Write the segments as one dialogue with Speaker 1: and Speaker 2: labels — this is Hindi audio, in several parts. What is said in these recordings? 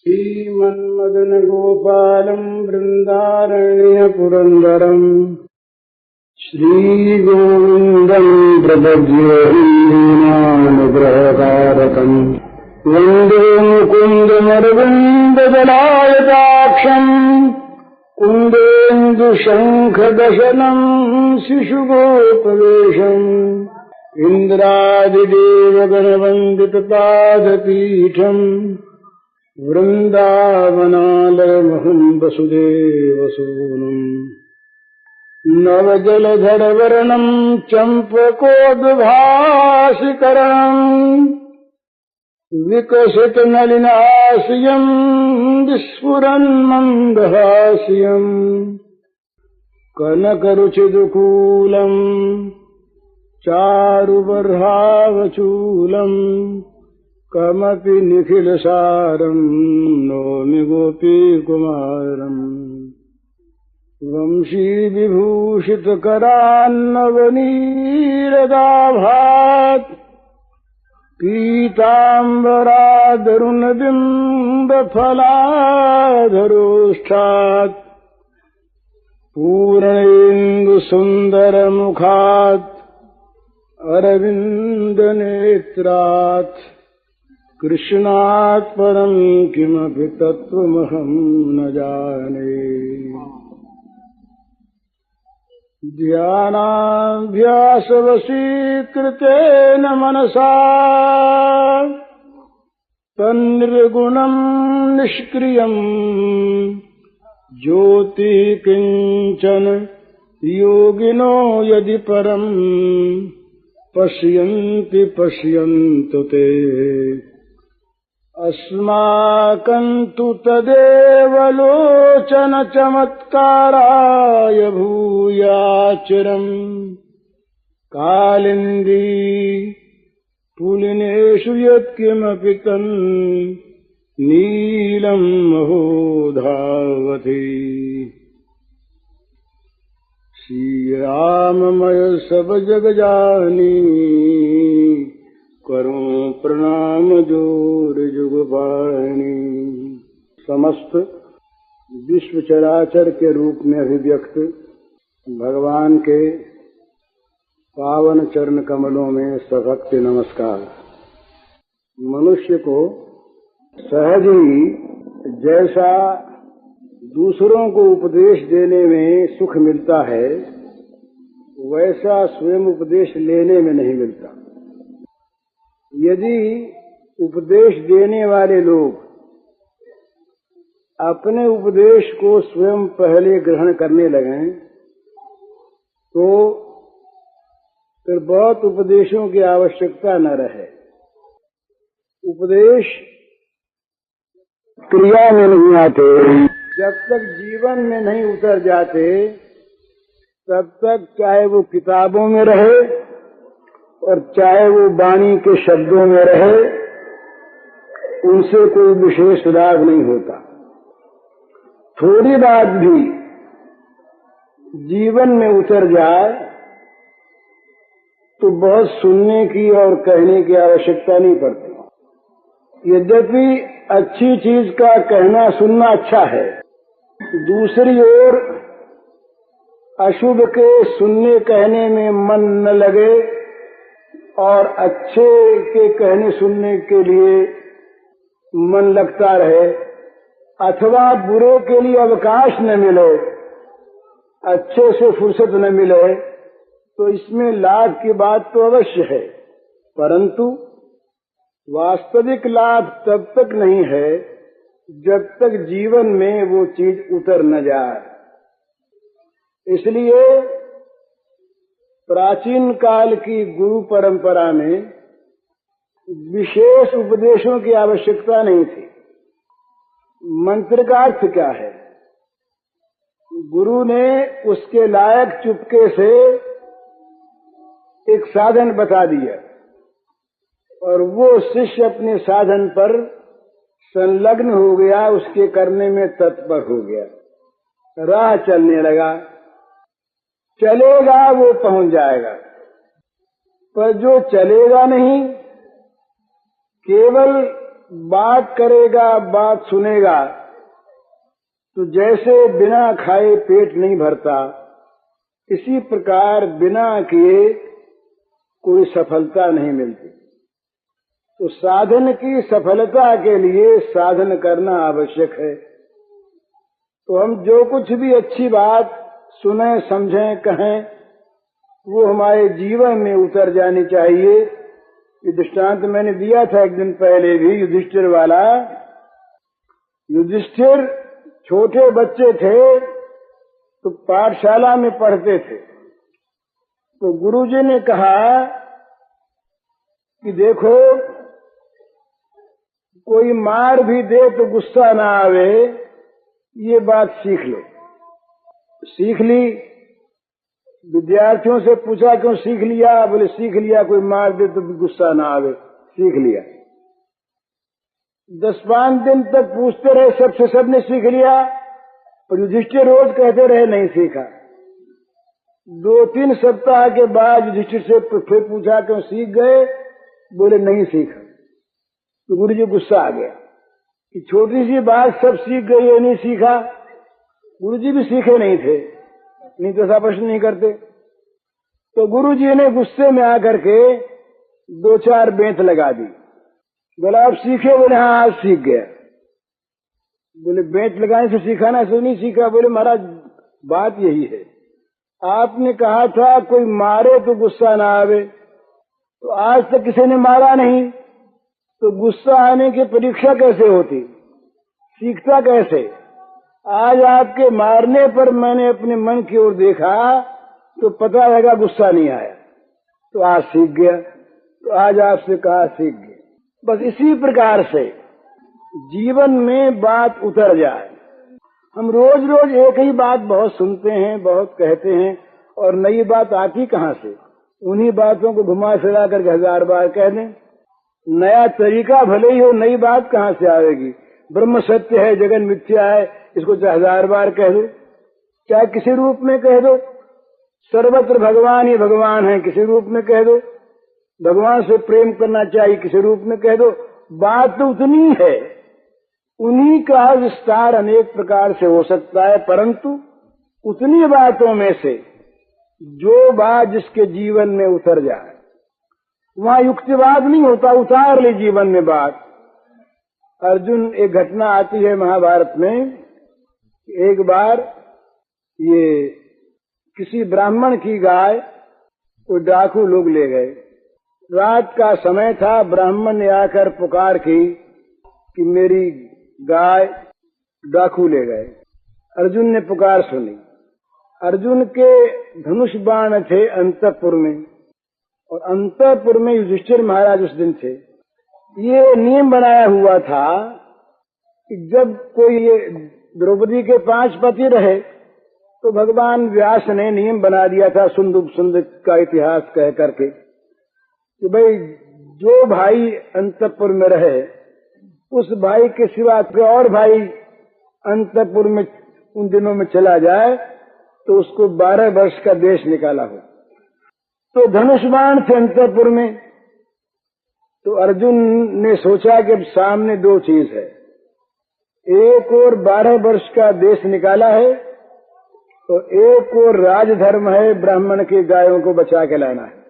Speaker 1: श्रीमन्मदनगोपालम् बृन्दारण्यपुरन्दरम् श्रीगोविन्दम् प्रपद्ये इन्दीनानुग्रहकारकम् वन्दे मुकुन्दमरविन्ददलायताक्षम् कुन्देन्दुशङ्खदशनम् शिशुगोपवेशम् इन्द्रादिदेवगणवन्दितपादपीठम् वृन्दावनालयमहम् वसुदेवसूनुम् नवजलधरवर्णम् चम्पकोद्भासिकरम् विकसितनलिनास्यम् विस्फुरन्मन्दहास्यम् कनकरुचिदुकूलम् चारुबर्हावचूलम् कमपि निखिलसारम् नौमि गोपीकुमारम् वंशीविभूषितकरान्नवनीरदाभात् पीताम्बरादरुणबिम्बफलाधरोष्ठात् पूर्णेन्दुसुन्दरमुखात् अरविन्दनेत्रात् कृष्णात् परम् किमपि तत्त्वमहम् न जाने। ध्यानाभ्यासवशीकृतेन मनसा तन्निर्गुणम् निष्क्रियम् ज्योतिः किञ्चन योगिनो यदि परम् पश्यन्ति पश्यन्तु ते अस्माकं तु तदेव लोचन चमत्काराय भूयाचिरम् कालिन्दी पुलिनेषु यत्किमपि तन् नीलम् महोधावति। श्रीराममय सब जग जानी करूं प्रणाम जोर जुगपाणी। समस्त विश्व चराचर के रूप में अभिव्यक्त भगवान के पावन चरण कमलों में सभक्ति नमस्कार। मनुष्य को सहज ही जैसा दूसरों को उपदेश देने में सुख मिलता है वैसा स्वयं उपदेश लेने में नहीं मिलता। यदि उपदेश देने वाले लोग अपने उपदेश को स्वयं पहले ग्रहण करने लगें तो फिर बहुत उपदेशों की आवश्यकता न रहे। उपदेश क्रिया में नहीं आते, जब तक जीवन में नहीं उतर जाते तब तक चाहे वो किताबों में रहे और चाहे वो वाणी के शब्दों में रहे उनसे कोई विशेष लाभ नहीं होता। थोड़ी बात भी जीवन में उतर जाए तो बहुत सुनने की और कहने की आवश्यकता नहीं पड़ती। यद्यपि अच्छी चीज का कहना सुनना अच्छा है, दूसरी ओर अशुभ के सुनने कहने में मन न लगे और अच्छे के कहने सुनने के लिए मन लगता रहे अथवा बुरे के लिए अवकाश न मिले, अच्छे से फुर्सत न मिले तो इसमें लाभ की बात तो अवश्य है, परंतु वास्तविक लाभ तब तक नहीं है जब तक जीवन में वो चीज उतर न जाए। इसलिए प्राचीन काल की गुरु परंपरा में विशेष उपदेशों की आवश्यकता नहीं थी। मंत्र का अर्थ क्या है? गुरु ने उसके लायक चुपके से एक साधन बता दिया और वो शिष्य अपने साधन पर संलग्न हो गया, उसके करने में तत्पर हो गया, राह चलने लगा। चलेगा वो पहुंच जाएगा, पर जो चलेगा नहीं, केवल बात करेगा, बात सुनेगा, तो जैसे बिना खाए पेट नहीं भरता, इसी प्रकार बिना किए कोई सफलता नहीं मिलती। तो साधन की सफलता के लिए साधन करना आवश्यक है। तो हम जो कुछ भी अच्छी बात सुने, समझें, कहें, वो हमारे जीवन में उतर जानी चाहिए। ये दृष्टांत मैंने दिया था एक दिन पहले भी, युधिष्ठिर वाला। युधिष्ठिर छोटे बच्चे थे तो पाठशाला में पढ़ते थे। तो गुरुजी ने कहा कि देखो, कोई मार भी दे तो गुस्सा ना आवे, ये बात सीख लो। सीख ली। विद्यार्थियों से पूछा क्यों सीख लिया? बोले सीख लिया, कोई मार दे तो भी गुस्सा ना आवे, सीख लिया। 10-5 दिन तक पूछते रहे, सबसे सबने सीख लिया, और युधिष्ठिर रोज कहते रहे नहीं सीखा। 2-3 सप्ताह के बाद युधिष्ठिर से फिर पूछा क्यों सीख गए? बोले नहीं सीखा। तो गुरु जी गुस्सा आ गया कि छोटी सी बात सब सीख गई, ये नहीं सीखा। गुरु जी भी सीखे नहीं थे, नहीं तो ऐसा प्रश्न नहीं करते। तो गुरु जी ने गुस्से में आकर के 2-4 बेंत लगा दी। बोला आप सीखे? बोले हाँ आज सीख गया। बोले बेंत लगाने से सीखा ना? ऐसे नहीं सीखा। बोले महाराज बात यही है, आपने कहा था कोई मारे तो गुस्सा ना आवे, तो आज तक किसी ने मारा नहीं, तो गुस्सा आने की परीक्षा कैसे होती, सीखता कैसे? आज आपके मारने पर मैंने अपने मन की ओर देखा तो पता लगा गुस्सा नहीं आया, तो आज सीख गया। तो आज आपसे कहा सीख गया। बस इसी प्रकार से जीवन में बात उतर जाए। हम रोज रोज एक ही बात बहुत सुनते हैं, बहुत कहते हैं, और नई बात आती कहाँ से? उन्हीं बातों को घुमा फिरा करके 1000 बार कह दें। नया तरीका भले ही हो, नई बात कहाँ से आएगी? ब्रह्म सत्य है, जगन मिथ्या है, इसको चाहे 1000 बार कह दो, चाहे किसी रूप में कह दो। सर्वत्र भगवान ही भगवान है, किसी रूप में कह दो। भगवान से प्रेम करना चाहिए, किसी रूप में कह दो। बात तो उतनी है, उन्हीं का विस्तार अनेक प्रकार से हो सकता है, परंतु उतनी बातों में से जो बात जिसके जीवन में उतर जाए, वहां युक्तिवाद नहीं होता, उतार ले जीवन में बात। अर्जुन, एक घटना आती है महाभारत में, एक बार ये किसी ब्राह्मण की गाय को डाकू लोग ले गए। रात का समय था, ब्राह्मण ने आकर पुकार की कि मेरी गाय डाकू ले गए। अर्जुन ने पुकार सुनी। अर्जुन के धनुष बाण थे अंतःपुर में, और अंतःपुर में युधिष्ठिर महाराज उस दिन थे। ये नियम बनाया हुआ था कि जब कोई ये द्रौपदी के 5 पति रहे, तो भगवान व्यास ने नियम बना दिया था, सुंदुक का इतिहास कह करके, कि भाई जो भाई अंतःपुर में रहे, उस भाई के सिवा कोई और भाई अंतःपुर में उन दिनों में चला जाए तो उसको 12 वर्ष का देश निकाला हो। तो धनुष्बाण थे अंतःपुर में। तो अर्जुन ने सोचा कि अब सामने 2 चीज है, एक और 12 वर्ष का देश निकाला है, तो एक और राजधर्म है, ब्राह्मण की गायों को बचा के लाना है।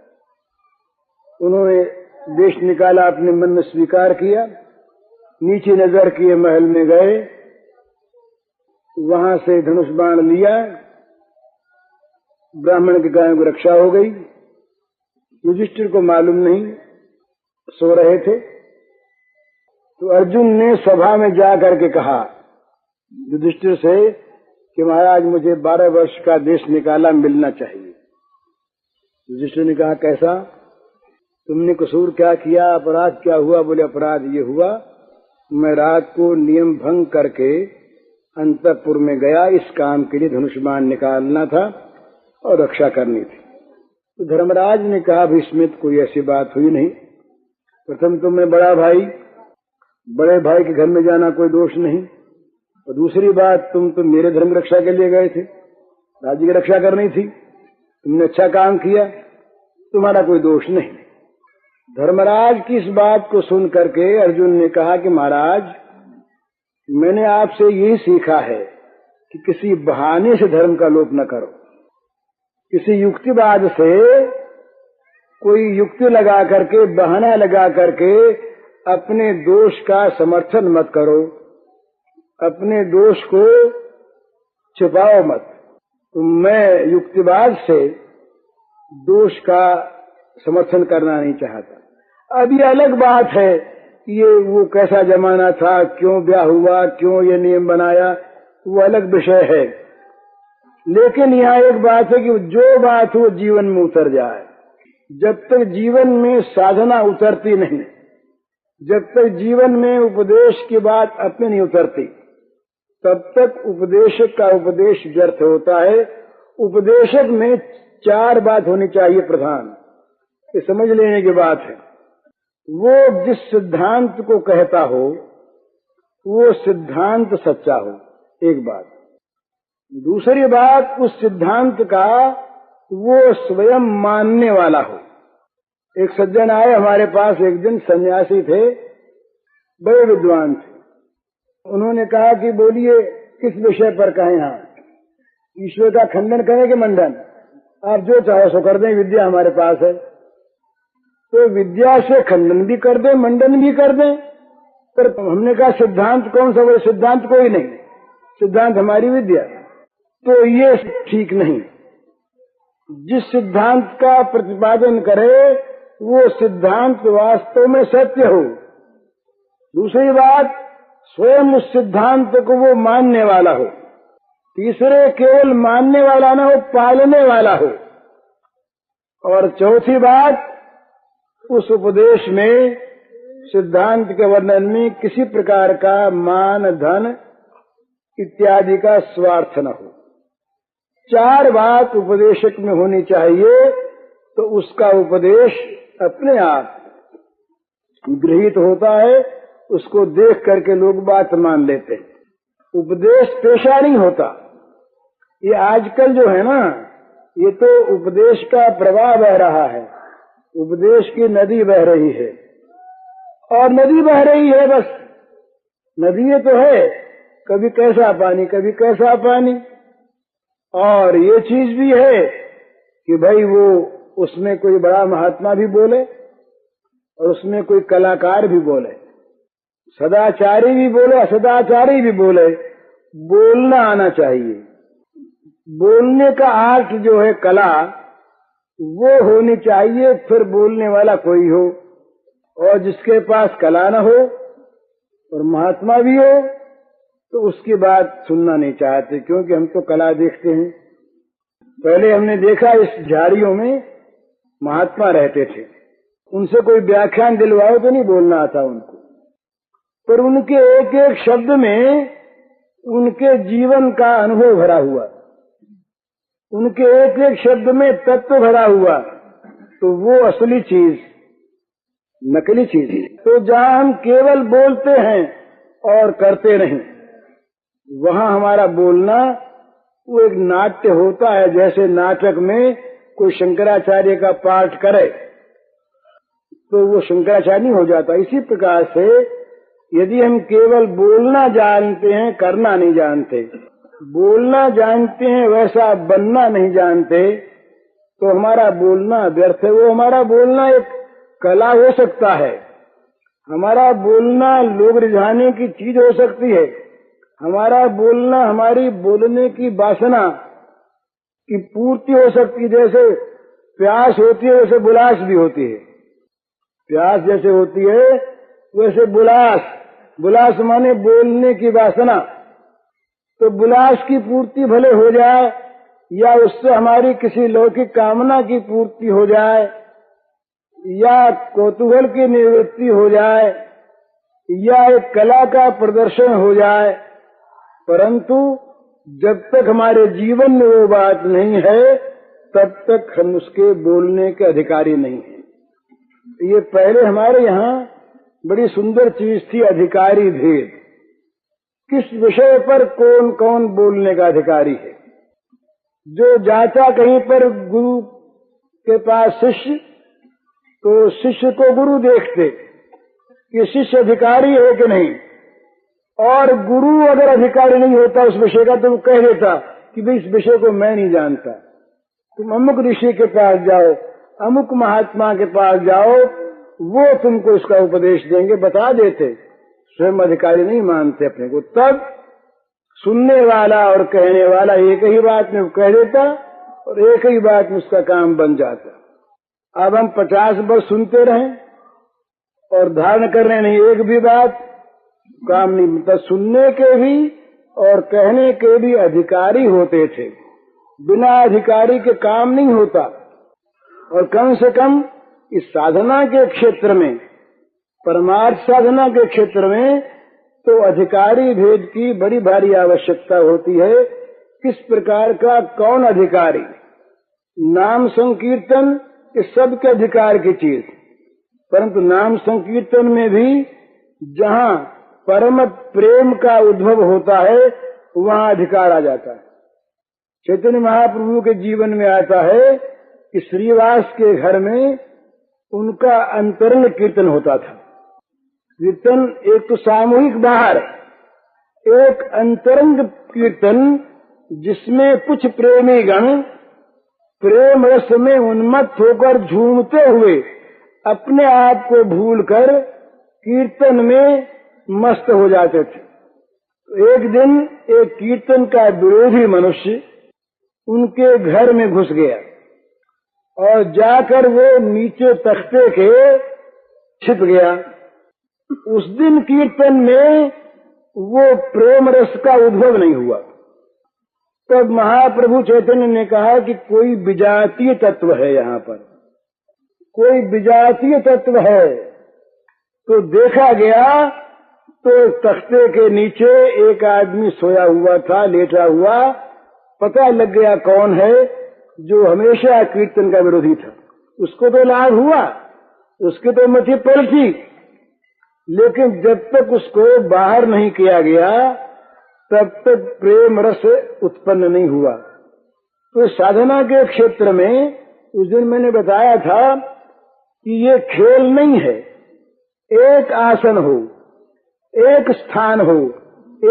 Speaker 1: उन्होंने देश निकाला, अपने मन में स्वीकार किया, नीचे नजर किए, महल में गए, वहां से धनुष बाण लिया, ब्राह्मण की गायों की रक्षा हो गई। युधिष्ठिर को मालूम नहीं, सो रहे थे। तो अर्जुन ने सभा में जा करके कहा युधिष्ठिर से कि महाराज मुझे 12 वर्ष का देश निकाला, मिलना चाहिए। युधिष्ठिर ने कहा कैसा? तुमने कसूर क्या किया, अपराध क्या हुआ? बोले अपराध ये हुआ, मैं रात को नियम भंग करके अंतःपुर में गया, इस काम के लिए धनुष्मान निकालना था और रक्षा करनी थी। तो धर्मराज ने कहा भीष्म, कोई ऐसी बात हुई नहीं। प्रथम तो मैं बड़ा भाई, बड़े भाई के घर में जाना कोई दोष नहीं, और दूसरी बात तुम तो मेरे धर्म रक्षा के लिए गए थे, राज्य की रक्षा करनी थी, तुमने अच्छा काम किया, तुम्हारा कोई दोष नहीं। धर्मराज की इस बात को सुन करके अर्जुन ने कहा कि महाराज, मैंने आपसे यही सीखा है कि किसी बहाने से धर्म का लोप न करो, किसी युक्तिवाद से कोई युक्ति लगा करके, बहाना लगा करके अपने दोष का समर्थन मत करो, अपने दोष को छिपाओ मत। तो मैं युक्तिवाद से दोष का समर्थन करना नहीं चाहता। अब ये अलग बात है, ये वो कैसा जमाना था, क्यों ब्याह हुआ, क्यों ये नियम बनाया, वो अलग विषय है। लेकिन यहाँ एक बात है कि जो बात हो जीवन में उतर जाए। जब तक जीवन में साधना उतरती नहीं, जब तक जीवन में उपदेश की बात अपनी नहीं उतरती, तब तक उपदेशक का उपदेश व्यर्थ होता है। उपदेशक में 4 बात होनी चाहिए प्रधान, ये समझ लेने की बात है। वो जिस सिद्धांत को कहता हो वो सिद्धांत सच्चा हो, एक बात। दूसरी बात, उस सिद्धांत का वो स्वयं मानने वाला हो। एक सज्जन आए हमारे पास एक दिन, सन्यासी थे, बड़े विद्वान थे। उन्होंने कहा कि बोलिए किस विषय पर कहें? हाँ, ईश्वर का खंडन करें कि मंडन? आप जो चाहो सो कर दें, विद्या हमारे पास है। तो विद्या से खंडन भी कर दें, मंडन भी कर दें। पर हमने कहा सिद्धांत कौन सा? बोले सिद्धांत कोई नहीं, सिद्धांत हमारी विद्या। तो ये ठीक नहीं। जिस सिद्धांत का प्रतिपादन करे वो सिद्धांत वास्तव में सत्य हो। दूसरी बात, स्वयं उस सिद्धांत को वो मानने वाला हो। तीसरे, केवल मानने वाला ना हो, पालने वाला हो। और चौथी बात, उस उपदेश में, सिद्धांत के वर्णन में किसी प्रकार का मान, धन इत्यादि का स्वार्थ न हो। 4 बात उपदेशक में होनी चाहिए, तो उसका उपदेश अपने आप गृहीत होता है। उसको देख करके लोग बात मान लेते हैं। उपदेश पेशा नहीं होता। ये आजकल जो है ना, ये तो उपदेश का प्रवाह बह रहा है, उपदेश की नदी बह रही है। और नदी बह रही है, बस नदी तो है, कभी कैसा पानी, कभी कैसा पानी। और ये चीज भी है कि भाई वो उसमें कोई बड़ा महात्मा भी बोले और उसमें कोई कलाकार भी बोले, सदाचारी भी बोले, असदाचारी भी बोले। बोलना आना चाहिए। बोलने का आर्ट जो है, कला, वो होनी चाहिए। फिर बोलने वाला कोई हो, और जिसके पास कला न हो और महात्मा भी हो तो उसकी बात सुनना नहीं चाहते, क्योंकि हम तो कला देखते हैं। पहले हमने देखा इस झाड़ियों में महात्मा रहते थे, उनसे कोई व्याख्यान दिलवाओ तो नहीं बोलना आता उनको, पर उनके एक एक शब्द में उनके जीवन का अनुभव भरा हुआ, उनके एक एक शब्द में तत्व भरा हुआ। तो वो असली चीज, नकली चीज। तो जहाँ हम केवल बोलते हैं और करते नहीं, वहाँ हमारा बोलना वो एक नाट्य होता है। जैसे नाटक में कोई शंकराचार्य का पाठ करे तो वो शंकराचार्य नहीं हो जाता। इसी प्रकार से यदि हम केवल बोलना जानते हैं, करना नहीं जानते, बोलना जानते हैं वैसा बनना नहीं जानते, तो हमारा बोलना व्यर्थ है। वो हमारा बोलना एक कला हो सकता है, हमारा बोलना लोग रिझाने की चीज हो सकती है, हमारा बोलना हमारी बोलने की वासना की पूर्ति हो सकती है। जैसे प्यास होती है वैसे बुलास भी होती है, प्यास जैसे होती है वैसे बुलास, बुलास माने बोलने की वासना। तो बुलास की पूर्ति भले हो जाए या उससे हमारी किसी लौकिक कामना की पूर्ति हो जाए या कौतूहल की निवृत्ति हो जाए या एक कला का प्रदर्शन हो जाए, परंतु जब तक हमारे जीवन में वो बात नहीं है तब तक हम उसके बोलने के अधिकारी नहीं हैं। ये पहले हमारे यहाँ बड़ी सुंदर चीज थी, अधिकारी भेद। किस विषय पर कौन कौन बोलने का अधिकारी है। जो जाता कहीं पर गुरु के पास शिष्य, तो शिष्य को गुरु देखते कि शिष्य अधिकारी है कि नहीं, और गुरु अगर अधिकारी नहीं होता उस विषय का तो वो कह देता कि भाई इस विषय को मैं नहीं जानता, तुम अमुक ऋषि के पास जाओ, अमुक महात्मा के पास जाओ, वो तुमको इसका उपदेश देंगे, बता देते। स्वयं अधिकारी नहीं मानते अपने को, तब सुनने वाला और कहने वाला एक ही बात में कह देता और एक ही बात में उसका काम बन जाता। अब हम 50 वर्ष सुनते रहें और धारण करने नहीं एक भी बात, काम नहीं मिलता। सुनने के भी और कहने के भी अधिकारी होते थे, बिना अधिकारी के काम नहीं होता। और कम से कम इस साधना के क्षेत्र में, परमार्थ साधना के क्षेत्र में तो अधिकारी भेद की बड़ी भारी आवश्यकता होती है। किस प्रकार का, कौन अधिकारी? नाम संकीर्तन इस सब के अधिकार की चीज, परंतु नाम संकीर्तन में भी जहाँ परम प्रेम का उद्भव होता है वहाँ अधिकार आ जाता है। चैतन्य महाप्रभु के जीवन में आता है कि श्रीवास के घर में उनका अंतरंग कीर्तन होता था। कीर्तन एक तो सामूहिक बाहर, एक अंतरंग कीर्तन जिसमें कुछ प्रेमी गण प्रेम रस में उन्मत्त होकर झूमते हुए अपने आप को भूलकर कीर्तन में मस्त हो जाते थे। एक दिन एक कीर्तन का विरोधी मनुष्य उनके घर में घुस गया और जाकर वो नीचे तख्ते के छिप गया। उस दिन कीर्तन में वो प्रेम रस का उद्भव नहीं हुआ। तब महाप्रभु चैतन्य ने कहा कि कोई विजातीय तत्व है, यहाँ पर कोई विजातीय तत्व है। तो देखा गया तो तख्ते के नीचे एक आदमी सोया हुआ था, लेटा हुआ। पता लग गया कौन है, जो हमेशा कीर्तन का विरोधी था। उसको तो लाभ हुआ, उसकी तो मति पलटी, लेकिन जब तक उसको बाहर नहीं किया गया तब तक प्रेम रस उत्पन्न नहीं हुआ। तो साधना के क्षेत्र में उस दिन मैंने बताया था कि ये खेल नहीं है। एक आसन हो, एक स्थान हो,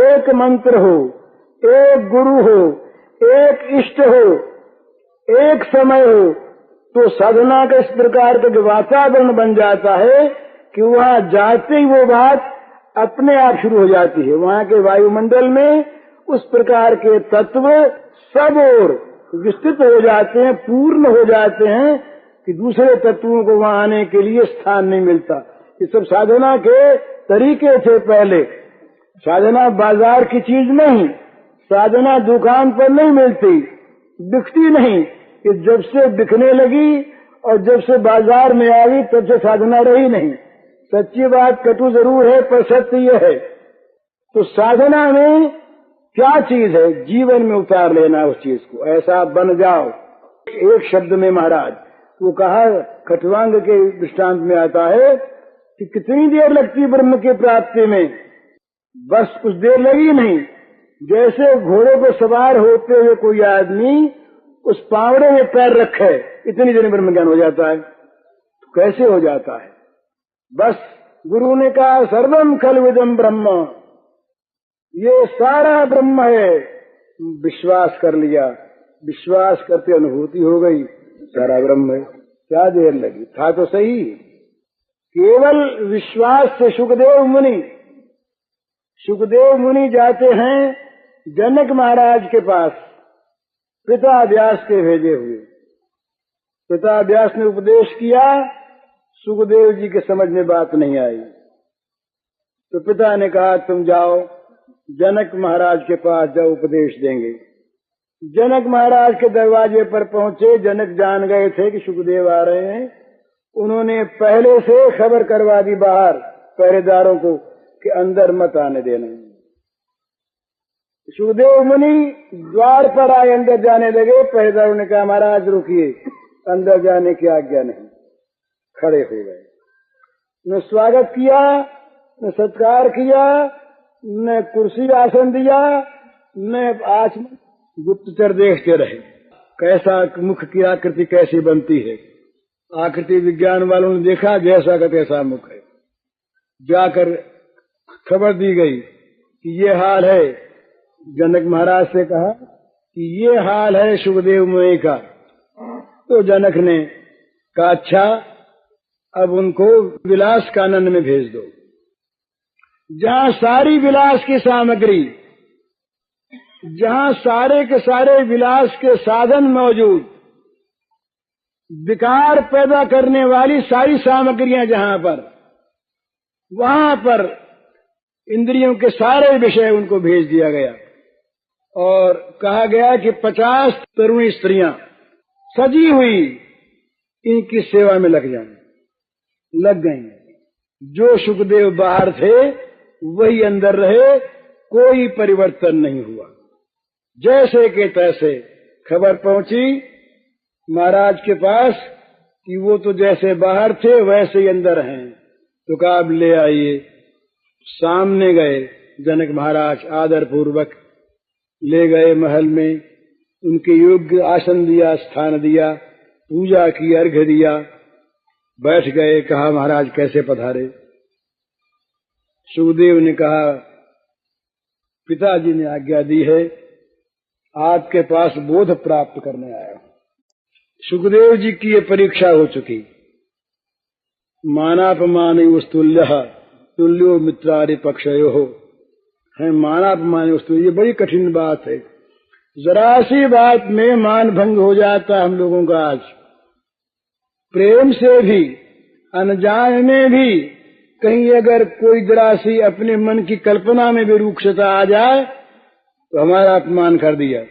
Speaker 1: एक मंत्र हो, एक गुरु हो, एक इष्ट हो, एक समय हो, तो साधना का इस प्रकार का वातावरण बन जाता है कि वहाँ जाते ही वो बात अपने आप शुरू हो जाती है। वहाँ के वायुमंडल में उस प्रकार के तत्व सब ओर विस्तृत हो जाते हैं, पूर्ण हो जाते हैं कि दूसरे तत्वों को वहाँ आने के लिए स्थान नहीं मिलता। ये सब साधना के तरीके थे। पहले साधना बाजार की चीज नहीं, साधना दुकान पर नहीं मिलती, बिकती नहीं। कि जब से बिकने लगी और जब से बाजार में आ गई तब से साधना रही नहीं। सच्ची बात कटु जरूर है पर सत्य ये है। तो साधना में क्या चीज है, जीवन में उतार लेना उस चीज को, ऐसा बन जाओ। एक शब्द में महाराज वो कहा, खटवांग के दृष्टांत में आता है कि कितनी देर लगती ब्रह्म की प्राप्ति में, बस कुछ देर लगी नहीं। जैसे घोड़े को सवार होते हुए कोई आदमी उस पावड़े में पैर रखे, इतनी देर ब्रह्म ज्ञान हो जाता है। तो कैसे हो जाता है? बस गुरु ने कहा सर्वम खल्विदम ब्रह्म, ये सारा ब्रह्म है। विश्वास कर लिया, विश्वास करते अनुभूति हो गई, सारा ब्रह्म है। क्या देर लगी, था तो सही। केवल विश्वास से सुखदेव मुनि जाते हैं जनक महाराज के पास, पिता व्यास के भेजे हुए। पिता व्यास ने उपदेश किया, सुखदेव जी के समझ में बात नहीं आई। तो पिता ने कहा तुम जाओ जनक महाराज के पास जाओ, उपदेश देंगे। जनक महाराज के दरवाजे पर पहुंचे। जनक जान गए थे कि सुखदेव आ रहे हैं। उन्होंने पहले से खबर करवा दी बाहर पहरेदारों को कि अंदर मत आने देना। सुखदेव मुनि द्वार पर आए, अंदर जाने लगे। पहरेदारों ने कहा महाराज रुकिए, अंदर जाने की आज्ञा नहीं। खड़े हो गए, न स्वागत किया, न सत्कार किया, न कुर्सी आसन दिया, न आचमन। गुप्तचर देखते रहे कैसा मुख की आकृति कैसी बनती है। आकृति विज्ञान वालों ने देखा जैसा का तैसा मुख है। जाकर खबर दी गई कि ये हाल है। जनक महाराज से कहा कि ये हाल है सुखदेव मुनि का। तो जनक ने कहा अच्छा, अब उनको विलास कानन में भेज दो, जहाँ सारी विलास की सामग्री, जहाँ सारे के सारे विलास के साधन मौजूद, विकार पैदा करने वाली सारी सामग्रियां जहाँ पर, वहां पर इंद्रियों के सारे विषय उनको भेज दिया गया और कहा गया कि 50 तरुणी स्त्रियां सजी हुई इनकी सेवा में लग गईं। जो सुखदेव बाहर थे वही अंदर रहे, कोई परिवर्तन नहीं हुआ। जैसे के तैसे खबर पहुंची महाराज के पास कि वो तो जैसे बाहर थे वैसे ही अंदर हैं। तो कहा अब ले आइए। सामने गए जनक महाराज, आदर पूर्वक ले गए महल में, उनके योग्य आसन दिया, स्थान दिया, पूजा की, अर्घ्य दिया, बैठ गए। कहा महाराज कैसे पधारे? सुखदेव ने कहा पिताजी ने आज्ञा दी है, आपके पास बोध प्राप्त करने आया। सुखदेव जी की ये परीक्षा हो चुकी। मानापमान तुल्य तुल्यो मित्रारि पक्षयो है। मानापमान वस्तु, ये बड़ी कठिन बात है। जरा सी बात में मान भंग हो जाता हम लोगों का। आज प्रेम से भी, अनजान में भी कहीं अगर कोई जरा सी अपने मन की कल्पना में भी रूक्षता आ जाए तो हमारा अपमान कर दिया,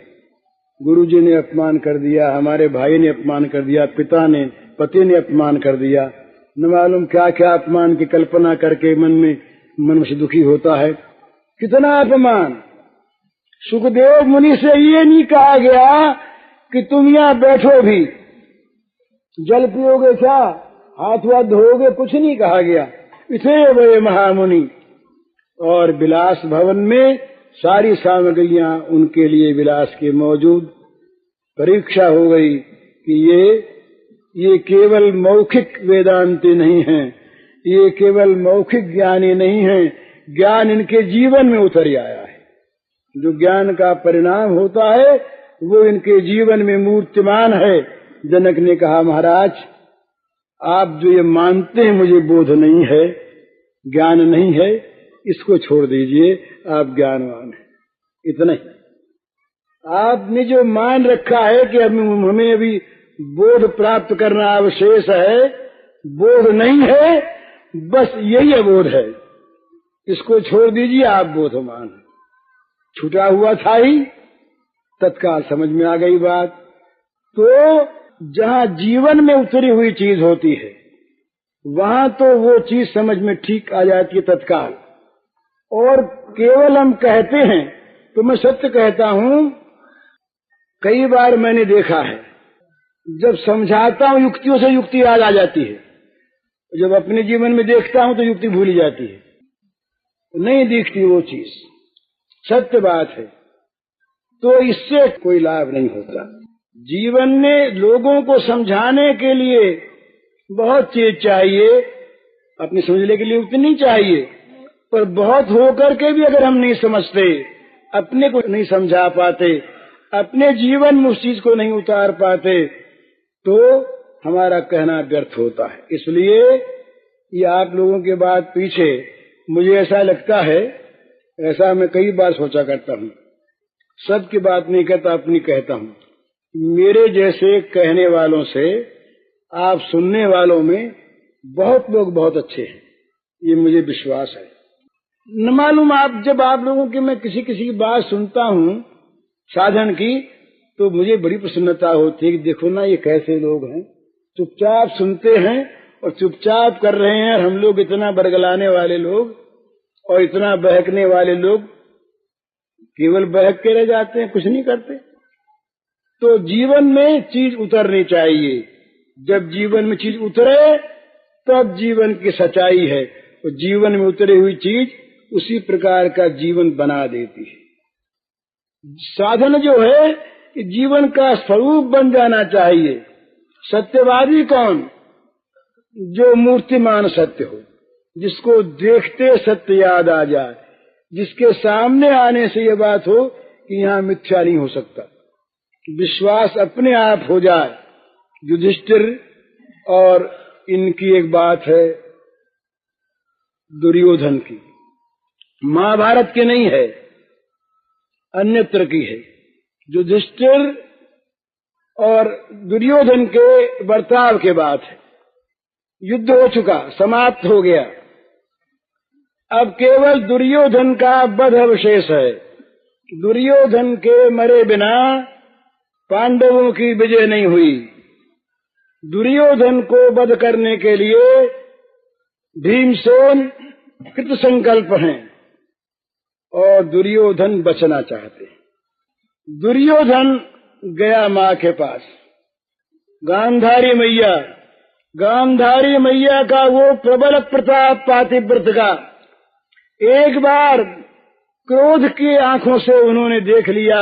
Speaker 1: गुरु जी ने अपमान कर दिया, हमारे भाई ने अपमान कर दिया, पिता ने, पति ने अपमान कर दिया, न मालूम क्या क्या अपमान की कल्पना करके मन में से दुखी होता है। कितना अपमान! सुखदेव मुनि से ये नहीं कहा गया कि तुम यहाँ बैठो भी, जल पियोगे क्या, हाथ वाथ धोगे, कुछ नहीं कहा गया। इतने बड़े महामुनि और विलास भवन में सारी सामग्रियां उनके लिए विलास के मौजूद। परीक्षा हो गई कि ये केवल मौखिक वेदांती नहीं हैं, ये केवल मौखिक ज्ञानी नहीं हैं, ज्ञान इनके जीवन में उतर आया है। जो ज्ञान का परिणाम होता है वो इनके जीवन में मूर्तिमान है। जनक ने कहा महाराज आप जो ये मानते हैं मुझे बोध नहीं है, ज्ञान नहीं है, इसको छोड़ दीजिए, आप ज्ञानवान हैं। इतना ही आपने जो मान रखा है कि हमें अभी बोध प्राप्त करना अवशेष है, बोध नहीं है, बस यही अबोध है, इसको छोड़ दीजिए, आप बोधमान हैं। छूटा हुआ था ही, तत्काल समझ में आ गई बात। तो जहाँ जीवन में उतरी हुई चीज होती है वहां तो वो चीज समझ में ठीक आ जाती है तत्काल। और केवल हम कहते हैं, तो मैं सत्य कहता हूं, कई बार मैंने देखा है जब समझाता हूं युक्तियों से युक्ति याद आ जाती है, जब अपने जीवन में देखता हूं तो युक्ति भूली जाती है, नहीं दिखती वो चीज। सत्य बात है। तो इससे कोई लाभ नहीं होता। जीवन में लोगों को समझाने के लिए बहुत चीज चाहिए, अपने समझने के लिए उतनी चाहिए, पर बहुत होकर के भी अगर हम नहीं समझते, अपने को नहीं समझा पाते, अपने जीवन में उस चीज को नहीं उतार पाते, तो हमारा कहना व्यर्थ होता है। इसलिए ये आप लोगों के बाद पीछे मुझे ऐसा लगता है, ऐसा मैं कई बार सोचा करता हूँ, सबकी बात नहीं कहता, अपनी कहता हूँ। मेरे जैसे कहने वालों से आप सुनने वालों में बहुत लोग बहुत अच्छे हैं, ये मुझे विश्वास है। न मालूम आप, जब आप लोगों की मैं किसी की बात सुनता हूँ साधन की, तो मुझे बड़ी प्रसन्नता होती है कि देखो ना ये कैसे लोग हैं, चुपचाप सुनते हैं और चुपचाप कर रहे हैं। हम लोग इतना बरगलाने वाले लोग और इतना बहकने वाले लोग केवल बहक के रह जाते हैं, कुछ नहीं करते। तो जीवन में चीज उतरनी चाहिए। जब जीवन में चीज उतरे तब जीवन की सच्चाई है, और जीवन में उतरी हुई चीज उसी प्रकार का जीवन बना देती है। साधन जो है कि जीवन का स्वरूप बन जाना चाहिए। सत्यवादी कौन? जो मूर्तिमान सत्य हो, जिसको देखते सत्य याद आ जाए, जिसके सामने आने से ये बात हो कि यहाँ मिथ्या नहीं हो सकता, विश्वास अपने आप हो जाए। युधिष्ठिर और इनकी एक बात है दुर्योधन की, महाभारत की नहीं है, अन्यत्र की है। युधिष्ठिर और दुर्योधन के बर्ताव के बाद युद्ध हो चुका, समाप्त हो गया। अब केवल दुर्योधन का वध अवशेष है। दुर्योधन के मरे बिना पांडवों की विजय नहीं हुई। दुर्योधन को वध करने के लिए भीमसेन कृत संकल्प हैं और दुर्योधन बचना चाहते हैं। दुर्योधन गया माँ के पास, गांधारी मैया का वो प्रबल प्रताप पातिव्रत का एक बार क्रोध की आंखों से उन्होंने देख लिया,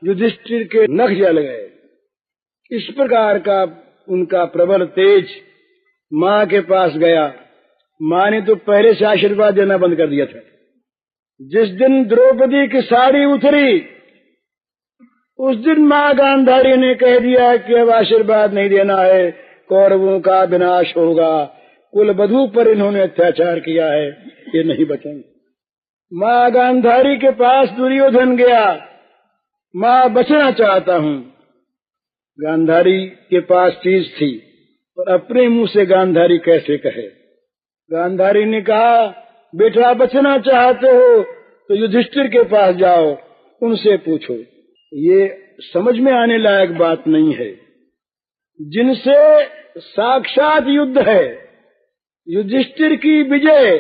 Speaker 1: युधिष्ठिर के नख जल गए। इस प्रकार का उनका प्रबल तेज माँ के पास गया। माँ ने तो पहले से आशीर्वाद देना बंद कर दिया था। जिस दिन द्रौपदी की साड़ी उतरी उस दिन माँ गांधारी ने कह दिया कि अब आशीर्वाद नहीं देना है, कौरवों का विनाश होगा, कुलवधू पर इन्होंने अत्याचार किया है, ये नहीं बचेंगे। माँ गांधारी के पास दुर्योधन गया, माँ बचना चाहता हूँ। गांधारी के पास चीज थी और अपने मुंह से गांधारी कैसे कहे। गांधारी ने कहा, बेटा बचना चाहते हो तो युधिष्ठिर के पास जाओ, उनसे पूछो। ये समझ में आने लायक बात नहीं है। जिनसे साक्षात युद्ध है, युधिष्ठिर की विजय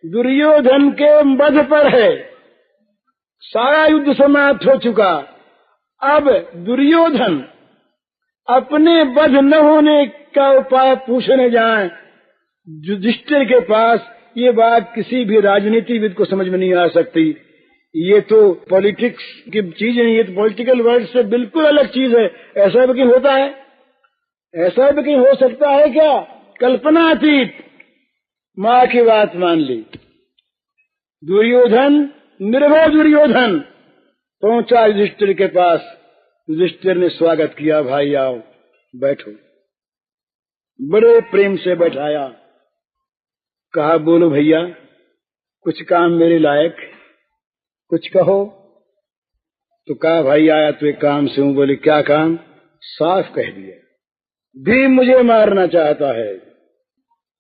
Speaker 1: दुर्योधन के वध पर है, सारा युद्ध समाप्त हो चुका। अब दुर्योधन अपने वध न होने का उपाय पूछने जाए युधिष्ठिर के पास, ये बात किसी भी राजनीतिविद को समझ में नहीं आ सकती। ये तो पॉलिटिक्स की चीज है, ये तो पॉलिटिकल वर्ड से बिल्कुल अलग चीज है। ऐसा भी कहीं होता है? ऐसा भी कहीं हो सकता है क्या? कल्पनातीत। माँ की बात मान ली। दुर्योधन, निर्भय दुर्योधन पहुंचा युधिष्ठिर के पास। युधिष्ठिर ने स्वागत किया, भाई आओ बैठो। बड़े प्रेम से बैठाया, कहा बोलो भैया, कुछ काम मेरे लायक, कुछ कहो। तो कहा भाई आया तो एक काम से हूं। बोले क्या काम? साफ कह दिया, भीम मुझे मारना चाहता है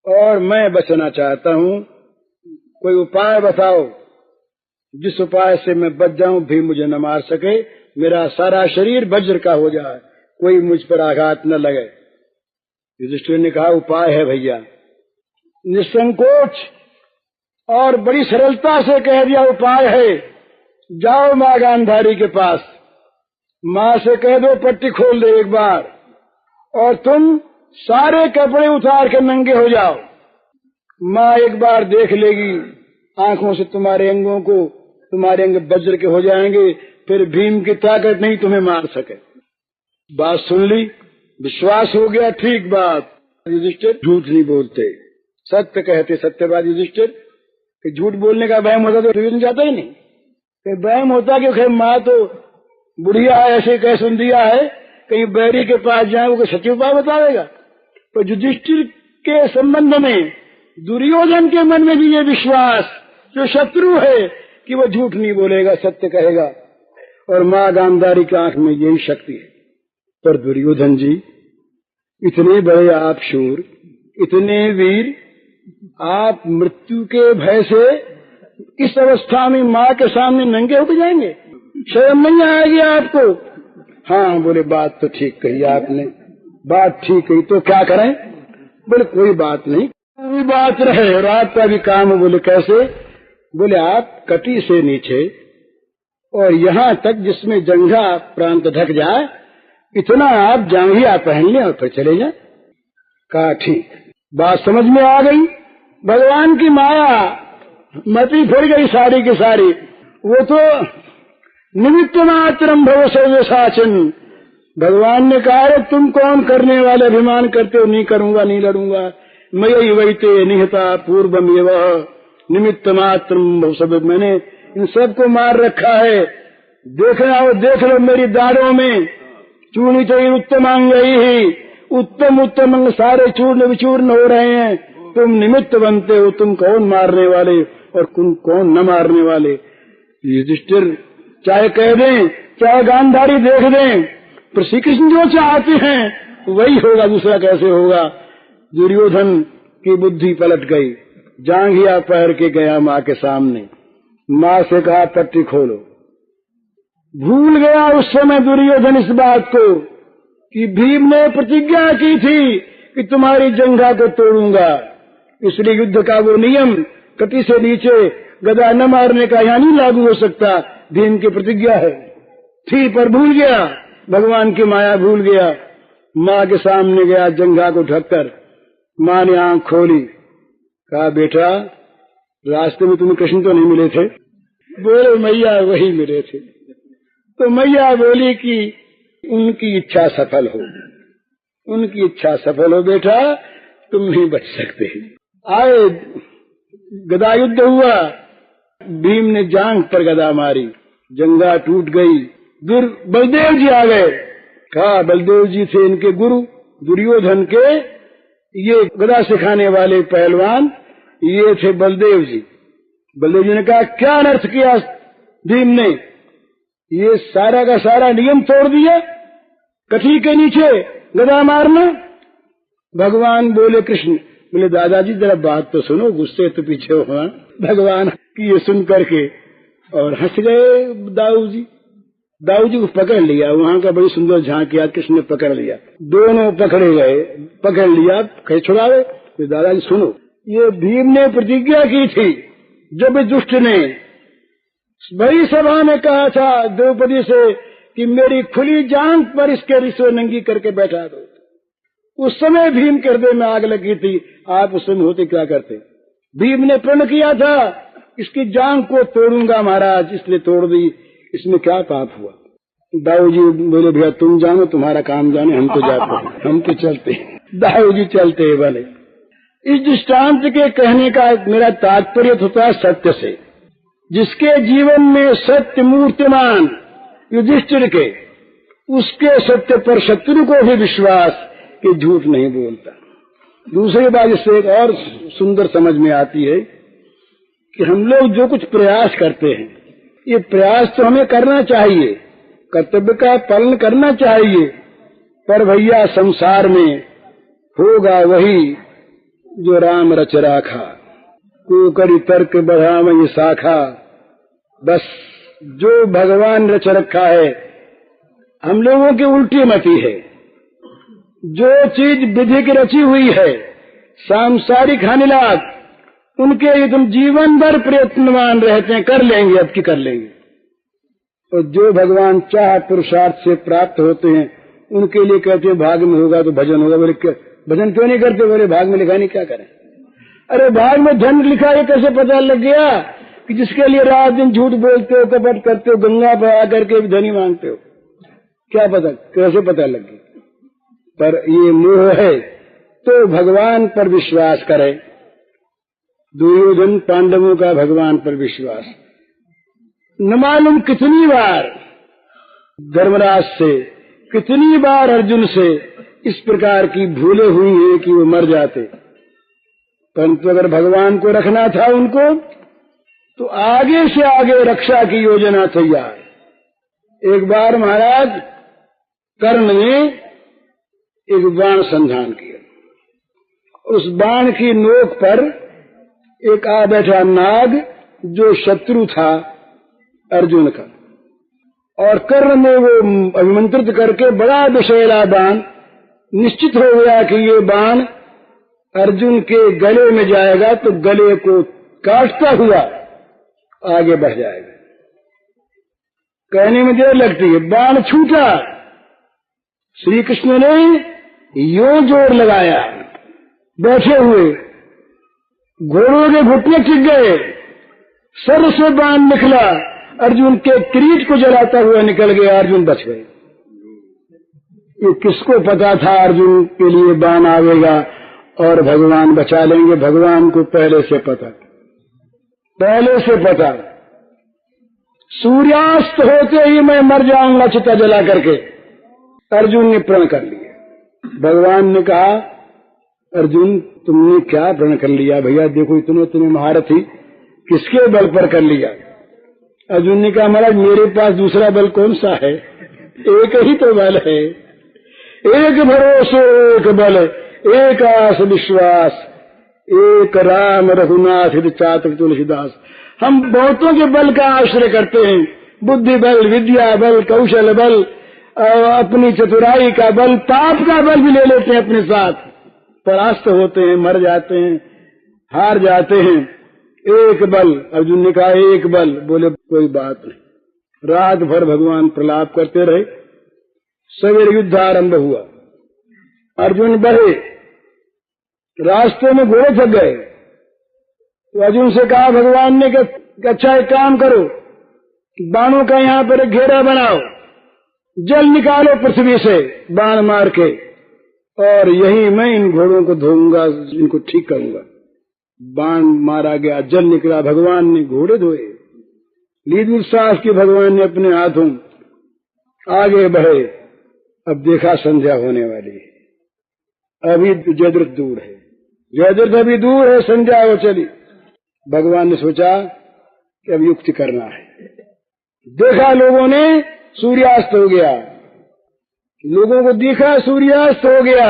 Speaker 1: और मैं बचना चाहता हूं, कोई उपाय बताओ जिस उपाय से मैं बच जाऊं, भीम मुझे न मार सके, मेरा सारा शरीर वज्र का हो जाए, कोई मुझ पर आघात न लगे। युधिष्ठिर ने कहा उपाय है भैया। निसंकोच और बड़ी सरलता से कह दिया उपाय है, जाओ माँ गांधारी के पास, माँ से कह दो पट्टी खोल दे एक बार और तुम सारे कपड़े उतार के नंगे हो जाओ। माँ एक बार देख लेगी आंखों से तुम्हारे अंगों को, तुम्हारे अंग वज्र के हो जाएंगे, फिर भीम की ताकत नहीं तुम्हें मार सके। बात सुन ली, विश्वास हो गया, ठीक बात। युधिष्ठिर झूठ नहीं बोलते, सत्य कहते, सत्यवादी युधिष्ठिर। कि झूठ बोलने का वहम होता तो दुर्योधन जाता ही नहीं। कि वहम होता कि खैर माँ तो बुढ़िया है, ऐसे कह सुन दिया है, कहीं बैरी के पास जाए वो सच्ची उपाय बताएगा। तो युधिष्ठिर के संबंध में दुर्योधन के मन में भी ये विश्वास, जो शत्रु है, कि वो झूठ नहीं बोलेगा, सत्य कहेगा। और माँ गांधारी की आंख में यही शक्ति है। पर दुर्योधन जी इतने बड़े आप शूर, इतने वीर, आप मृत्यु के भय से इस अवस्था में माँ के सामने नंगे होकर जाएंगे? शर्म नहीं आएगी आपको? हाँ बोले बात तो ठीक कही आपने, बात ठीक कही, तो क्या करें? बोले कोई बात नहीं, कोई बात रहे, रात का भी काम है। बोले कैसे? बोले आप कटी से नीचे और यहाँ तक जिसमें जंघा प्रांत ढक जाए, इतना आप जांघिया पहन लें और फिर चले जाए। कहा ठीक, बात समझ में आ गई। भगवान की माया, मति फिर गई सारी की सारी। वो तो निमित्त मात्रम भव सर्वसाचन। भगवान ने कहा तुम कौन करने वाले, अभिमान करते हो, नहीं करूंगा, नहीं लड़ूंगा, मयि वैते निहता पूर्वमेव निमित्त मात्रम सब, मैंने इन सबको मार रखा है। देखना हो देख लो मेरी दाढ़ों में, चूर्णित उत्तमांगई ही, उत्तम उत्तम अंग सारे चूर्ण विचूर्ण हो रहे हैं। तुम निमित्त बनते हो, तुम कौन मारने वाले और कौन न मारने वाले। युधिष्ठिर चाहे कह दें चाहे गांधारी देख दें, पर श्री कृष्ण जो चाहते हैं वही होगा, दूसरा कैसे होगा। दुर्योधन की बुद्धि पलट गई, जांघिया पैर के गया माँ के सामने, माँ से कहा पट्टी खोलो। भूल गया उस समय दुर्योधन इस बात को कि भीम ने प्रतिज्ञा की थी कि तुम्हारी जंघा को तोड़ूंगा, इसलिए युद्ध का वो नियम कटी से नीचे गदा न मारने का यहाँ नहीं लागू हो सकता, भीम की प्रतिज्ञा है थी, पर भूल गया, भगवान की माया भूल गया। माँ के सामने गया जंघा को ढककर, माँ ने आंख खोली, कहा बेटा रास्ते में तुम्हें कृष्ण तो नहीं मिले थे? बोले मैया वही मिले थे। तो मैया बोली कि उनकी इच्छा सफल हो, उनकी इच्छा सफल हो बेटा, तुम नहीं बच सकते। आए गदा युद्ध हुआ, भीम ने जांघ पर गदा मारी, जंघा टूट गई। बलदेव जी आ गए, कहा बलदेव जी थे इनके गुरु दुर्योधन के, ये गदा सिखाने वाले पहलवान ये थे बलदेव जी। बलदेव जी ने कहा क्या अनर्थ किया भीम ने, ये सारा का सारा नियम तोड़ दिया, कथी के नीचे गदा मारना। भगवान बोले कृष्ण बोले दादाजी जरा बात तो सुनो, गुस्से तो पीछे हो। भगवान की ये सुन करके और हंस गए दाऊ जी। दाऊ जी को पकड़ लिया, वहां का बड़ी सुंदर झांकिया कृष्ण ने पकड़ लिया, दोनों पकड़े गए, पकड़ लिया, कहीं छुड़ावे। तो दादाजी सुनो, ये भीम ने प्रतिज्ञा की थी जब दुष्ट ने बड़ी सभा में कहा था द्रौपदी से कि मेरी खुली जांघ पर इसके रिश्व नंगी करके बैठा दो। उस समय भीम के हृदय में आग लगी थी, आप उस समय होते क्या करते। भीम ने प्रण किया था इसकी जांघ को तोड़ूंगा महाराज, इसलिए तोड़ दी, इसमें क्या पाप हुआ। दाऊ जी बोले भैया तुम जानो, तुम्हारा काम जाने, हम तो जाते हैं, हम तो चलते। दाऊ जी चलते हैं भले। इस दृष्टांत के कहने का मेरा तात्पर्य होता है सत्य से। जिसके जीवन में सत्य मूर्तिमान युधिष्ठिर के, उसके सत्य पर शत्रु को भी विश्वास कि झूठ नहीं बोलता। दूसरी बात इससे एक और सुंदर समझ में आती है कि हम लोग जो कुछ प्रयास करते हैं, ये प्रयास तो हमें करना चाहिए, कर्तव्य का पालन करना चाहिए, पर भैया संसार में होगा वही जो राम रच राखा, को करी तर्क बढ़ावई शाखा। बस जो भगवान रच रखा है, हम लोगों की उल्टी मति है। जो चीज विधि की रची हुई है, सांसारिक हानिलात, उनके लिए तुम जीवन भर प्रयत्नवान रहते हैं, कर लेंगे अब की कर लेंगे। और जो भगवान चाह पुरुषार्थ से प्राप्त होते हैं, उनके लिए कहते हैं भाग में होगा तो भजन होगा। बोले भजन क्यों नहीं करते? बोले भाग में लिखा नहीं, क्या करें। अरे भाग में धन लिखा है, कैसे पता लग गया कि जिसके लिए रात दिन झूठ बोलते हो, कपट करते हो, गंगा पर आकर के धनी मांगते हो, क्या पता, कैसे पता लग गया। पर ये मोह है, तो भगवान पर विश्वास करे। दुर्योधन पांडवों का भगवान पर विश्वास, न मालूम कितनी बार धर्मराज से, कितनी बार अर्जुन से इस प्रकार की भूलें हुई है कि वो मर जाते। परंतु अगर भगवान को रखना था उनको, तो आगे से आगे रक्षा की योजना तैयार। एक बार महाराज कर्ण ने एक बाण संधान किया, उस बाण की नोक पर एक आ बैठा नाग जो शत्रु था अर्जुन का, और कर्ण ने वो अभिमंत्रित करके बड़ा विषैला बाण, निश्चित हो गया कि ये बाण अर्जुन के गले में जाएगा तो गले को काटता हुआ आगे बढ़ जाएगा। कहने में देर लगती है, बाण छूटा, श्री कृष्ण ने यों जोर लगाया, बैठे हुए घोड़ों के घुटने टिक गए, सर से बाण निकला, अर्जुन के किरीट को जलाता हुआ निकल गया, अर्जुन बच गए। ये किसको पता था अर्जुन के लिए बाण आवेगा और भगवान बचा लेंगे। भगवान को पहले से पता सूर्यास्त होते ही मैं मर जाऊंगा चिता जला करके। अर्जुन ने प्रण कर लिया। भगवान ने कहा, अर्जुन तुमने क्या प्रण कर लिया भैया? देखो इतने महारथी, किसके बल पर कर लिया? अर्जुन ने कहा, महाराज मेरे पास दूसरा बल कौन सा है? एक ही तो बल है। एक भरोसे एक बल, एक आस विश्वास, एक राम रघुनाथ चातुर तुलसीदास। हम बहुतों के बल का आश्रय करते हैं, बुद्धि बल, विद्या बल, कौशल बल, अपनी चतुराई का बल, पाप का बल भी ले लेते हैं अपने साथ, परास्त होते हैं, मर जाते हैं, हार जाते हैं। एक बल, अर्जुन ने कहा एक बल। बोले कोई बात नहीं। रात भर भगवान प्रलाप करते रहे। सवेरे युद्ध आरंभ हुआ। अर्जुन बढ़े, रास्ते में घोड़े थक गए तो अर्जुन से कहा भगवान ने कि अच्छा एक काम करो, बाणों का यहाँ पर एक घेरा बनाओ, जल निकालो पृथ्वी से बाण मार के, और यही मैं इन घोड़ों को धोऊंगा, इनको ठीक करूंगा। बाण मारा गया, जल निकला, भगवान ने घोड़े धोए। लीद उत्साह की भगवान ने अपने हाथों आगे बढ़े। अब देखा संध्या होने वाली है, अभी जयद्रथ दूर है, जयद्रथ अभी दूर है, संध्या हो चली। भगवान ने सोचा कि अब युक्ति करना है। देखा लोगों ने सूर्यास्त हो गया, लोगों को दिखा सूर्यास्त हो गया।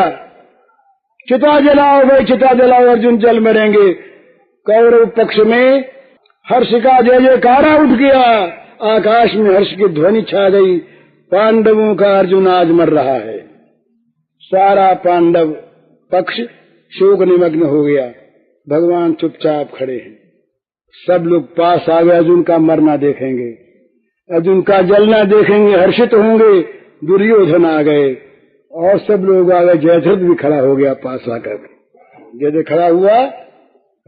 Speaker 1: चिता जलाओ भाई, चिता जलाओ, अर्जुन जल मरेंगे। कौरव पक्ष में हर्ष का जय जयकारा उठ गया, आकाश में हर्ष की ध्वनि छा गई। पांडवों का अर्जुन आज मर रहा है। सारा पांडव पक्ष शोक निमग्न हो गया। भगवान चुपचाप खड़े हैं। सब लोग पास आ गए, अर्जुन का मरना देखेंगे, अर्जुन का जलना देखेंगे, हर्षित होंगे। दुर्योधन आ गए और सब लोग आ गए। जयद्रथ भी खड़ा हो गया पास आकर। जयद्रथ खड़ा हुआ,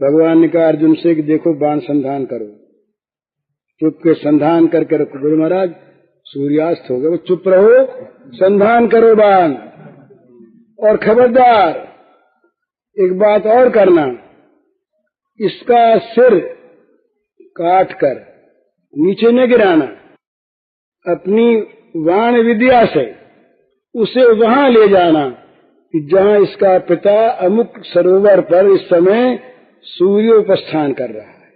Speaker 1: भगवान ने कहा अर्जुन से कि देखो बाण संधान करो। चुप के संधान करके रखो। बोले महाराज सूर्यास्त हो गया। वो चुप रहो, संधान करो बाण। और खबरदार एक बात और करना, इसका सिर काट कर नीचे न गिराना, अपनी वाण विद्या से उसे वहां ले जाना कि जहां इसका पिता अमुक सरोवर पर इस समय सूर्योपस्थान कर रहा है,